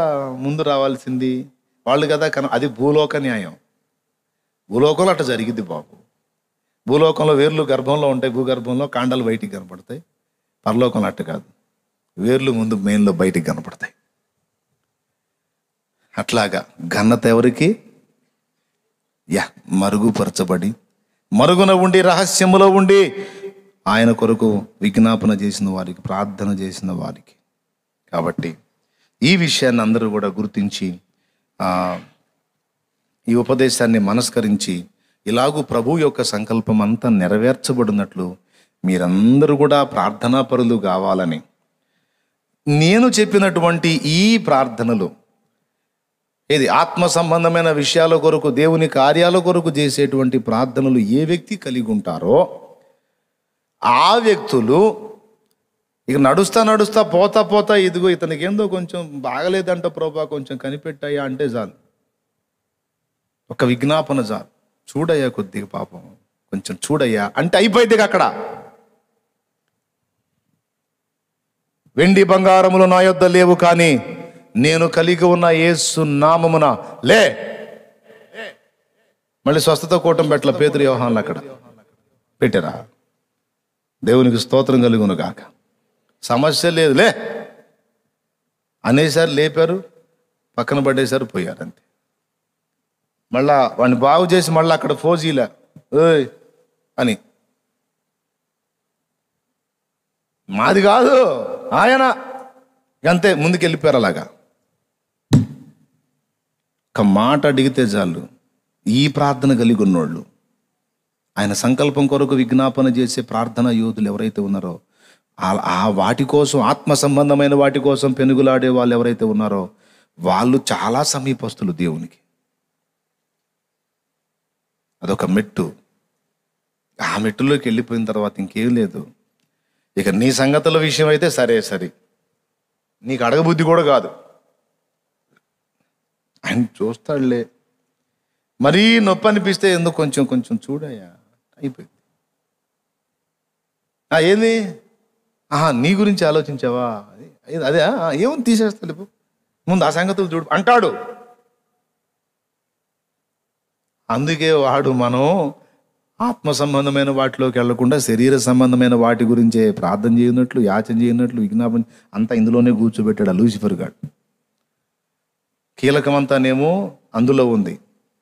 ముందు రావాల్సింది, వాళ్ళు కదా అది భూలోక న్యాయం. భూలోకంలో అట్లా జరిగిద్ది బాబు. భూలోకంలో వేర్లు గర్భంలో ఉంటాయి, భూగర్భంలో కాండాలు బయటికి కనపడతాయి. పరలోకంలో అట్ట కాదు, వేర్లు ముందు మెయిన్లో బయటికి కనపడతాయి. అట్లాగా ఘనత ఎవరికి? మరుగుపరచబడి మరుగున ఉండి రహస్యములో ఉండి ఆయన కొరకు విజ్ఞాపన చేసిన వారికి, ప్రార్థన చేసిన వారికి. కాబట్టి ఈ విషయాన్ని అందరూ కూడా గుర్తించి ఈ ఉపదేశాన్ని మనస్కరించి ఇలాగూ ప్రభు యొక్క సంకల్పం అంతా నెరవేర్చబడినట్లు మీరందరూ కూడా ప్రార్థనా పరులు కావాలని నేను చెప్పినటువంటి ఈ ప్రార్థనలు, ఏది ఆత్మ సంబంధమైన విషయాల కొరకు, దేవుని కార్యాల కొరకు చేసేటువంటి ప్రార్థనలు ఏ వ్యక్తి కలిగి ఉంటారో ఆ వ్యక్తులు ఇక నడుస్తా పోతా ఇదిగో ఇతనికి ఏందో కొంచెం బాగలేదంట ప్రభా, కొంచెం కనిపెట్టాయా అంటే చాలు, ఒక విజ్ఞాపన చాలు. చూడయ్యా కొద్దిగా పాపం, కొంచెం చూడయ్యా అంటే అయిపోయింది అక్కడ. వెండి బంగారములు నా యొద్ద లేవు, కానీ నేను కలిగి ఉన్న యేసు నామమున లే. మళ్ళీ స్వస్థత కూటం పెట్టల పేతురు యోహాన్లు అక్కడ పెట్టారా? దేవునికి స్తోత్రం కలుగును గాక. సమస్య లేదు, లే అనేసారు, లేపారు, పక్కన పడేశారు, పోయారు అంతే. మళ్ళా వాడిని బాగు చేసి మళ్ళీ అక్కడ ఫోజీలా ఓయ్ అని, మాది కాదు ఆయన, అంతే ముందుకు వెళ్ళిపోయారు. అలాగా ఒక మాట అడిగితే చాలు. ఈ ప్రార్థన కలిగి ఉన్నోళ్ళు, ఆయన సంకల్పం కొరకు విజ్ఞాపన చేసే ప్రార్థన యోధులు ఎవరైతే ఉన్నారో, ఆ వాటి కోసం, ఆత్మ సంబంధమైన వాటి కోసం పెనుగులాడే వాళ్ళు ఎవరైతే ఉన్నారో వాళ్ళు చాలా సమీపస్తులు దేవునికి. అదొక మెట్టు. ఆ మెట్టులోకి వెళ్ళిపోయిన తర్వాత ఇంకేం లేదు. ఇక నీ సంగతుల విషయం అయితే సరే, నీకు అడగబుద్ధి కూడా కాదు, ఆయన చూస్తాడులే. మరీ నొప్పి అనిపిస్తే ఎందుకు కొంచెం చూడయ్యా, అయిపోయింది. ఏంది, నీ గురించి ఆలోచించావా, అదే ఏముంది తీసేస్తా, ముందు ఆ సంగతులు చూడు అంటాడు. అందుకే వాడు మనం ఆత్మ సంబంధమైన వాటిలోకి వెళ్లకుండా శరీర సంబంధమైన వాటి గురించే ప్రార్థన చేయనట్లు, యాచన చేయనట్లు, విజ్ఞాపన అంతా ఇందులోనే కూర్చోబెట్టాడు లూసిఫర్ గాడు. కీలకమంతానేమో అందులో ఉంది,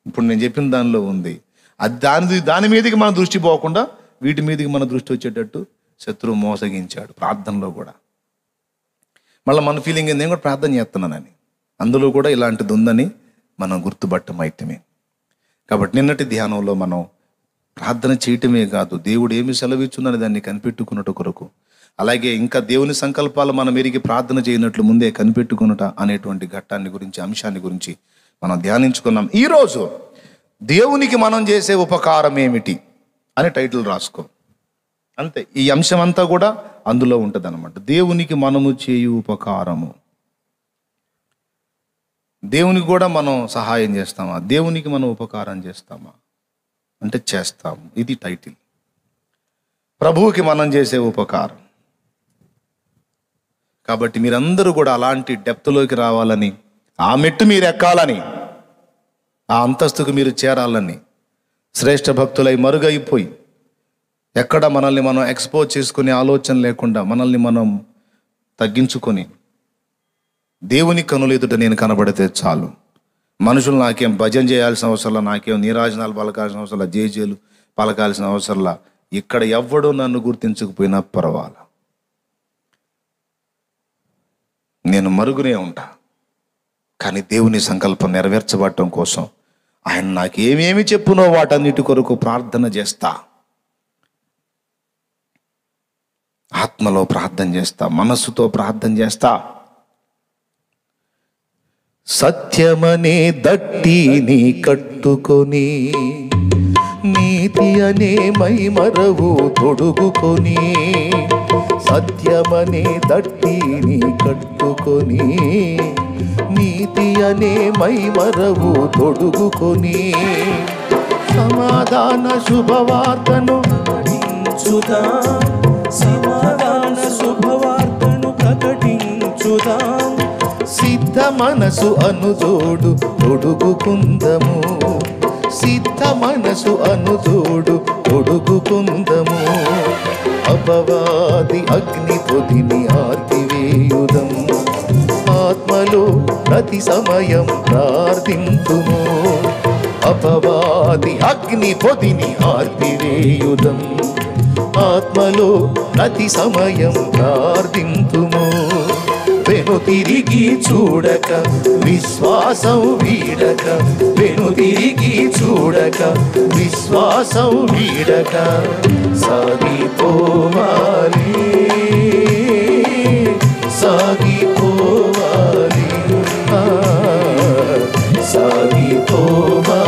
ఇప్పుడు నేను చెప్పిన దానిలో ఉంది. అది దాని మీదకి మన దృష్టి పోకుండా వీటి మీదకి మన దృష్టి వచ్చేటట్టు శత్రువు మోసగించాడు ప్రార్థనలో కూడా. మళ్ళీ మన ఫీలింగ్ నేను కూడా ప్రార్థన చేస్తున్నానని, అందులో కూడా ఇలాంటిది ఉందని మనం గుర్తుపట్టమైతమే. కాబట్టి నిన్నటి ధ్యానంలో మనం ప్రార్థన చేయటమే కాదు, దేవుడు ఏమి సెలవిచ్చున్నని దాన్ని కనిపెట్టుకున్నట్టు కొరకు, అలాగే ఇంకా దేవుని సంకల్పాలు మనం ఎరిగి ప్రార్థన చేయనట్లు ముందే కనిపెట్టుకున్నట అనేటువంటి ఘట్టాన్ని గురించి, అంశాన్ని గురించి మనం ధ్యానించుకున్నాం. ఈరోజు దేవునికి మనం చేసే ఉపకారం ఏమిటి అని టైటిల్ రాసుకో, అంతే. ఈ అంశం అంతా కూడా అందులో ఉంటుంది అన్నమాట. దేవునికి మనము చేయు ఉపకారము. దేవునికి కూడా మనం సహాయం చేస్తామా, దేవునికి మనం ఉపకారం చేస్తామా అంటే చేస్తాము. ఇది టైటిల్. ప్రభువుకి మనం చేసే ఉపకారం. కాబట్టి మీరందరూ కూడా అలాంటి డెప్త్లోకి రావాలని, ఆ మెట్టు మీరు ఎక్కాలని, ఆ అంతస్తుకు మీరు చేరాలని, శ్రేష్ఠ భక్తులై మరుగైపోయి ఎక్కడ మనల్ని మనం ఎక్స్పోజ్ చేసుకునే ఆలోచన లేకుండా మనల్ని మనం తగ్గించుకొని దేవుని కనులు ఎదుట నేను కనబడితే చాలు, మనుషులు నాకేం భజన చేయాల్సిన అవసరంలా, నాకేం నీరాజనాలు పలకాల్సిన అవసరంలా, జేజేలు పలకాల్సిన అవసరంలా, ఇక్కడ ఎవ్వడూ నన్ను గుర్తించకపోయినా పర్వాలా, నేను మరుగునే ఉంటా. కానీ దేవుని సంకల్పం నెరవేర్చబడటం కోసం ఆయన నాకు ఏమేమి చెప్పునో వాటన్నిటి కొరకు ప్రార్థన చేస్తా, ఆత్మలో ప్రార్థన చేస్తా, మనస్సుతో ప్రార్థన చేస్తా. సత్యమనే దట్టిని కట్టుకొని, నీతి అనే మైమరవు తొడుగుకొని, సత్యమనే దట్టిని కట్టుకొని, నీతి అనే మైమరవు తొడుగుకొని, సమాధాన శుభవార్తను ప్రకటించుదా, సమాధాన శుభవార్తను ప్రకటించుదా, సిద్ధ మనసు అనుజోడు తొడుగుకుందము, సిద్ధ మనసు అనుజోడు తొడుగుకుందము, అపవాది అగ్ని పొదిని ఆర్పివేయుదం, ఆత్మలో ప్రతి సమయం ప్రార్థింతుము, అపవాది అగ్ని పొదిని ఆర్పివేయుదం, ఆత్మలో ప్రతి సమయం ప్రార్థింతుము. వెను తిరిగి చూడక విశ్వాసం వీడక, వెను తిరిగి చూడక విశ్వాసం వీడక, సాగిపోవాలి సాగిపోవాలి సాగిపోవాలి.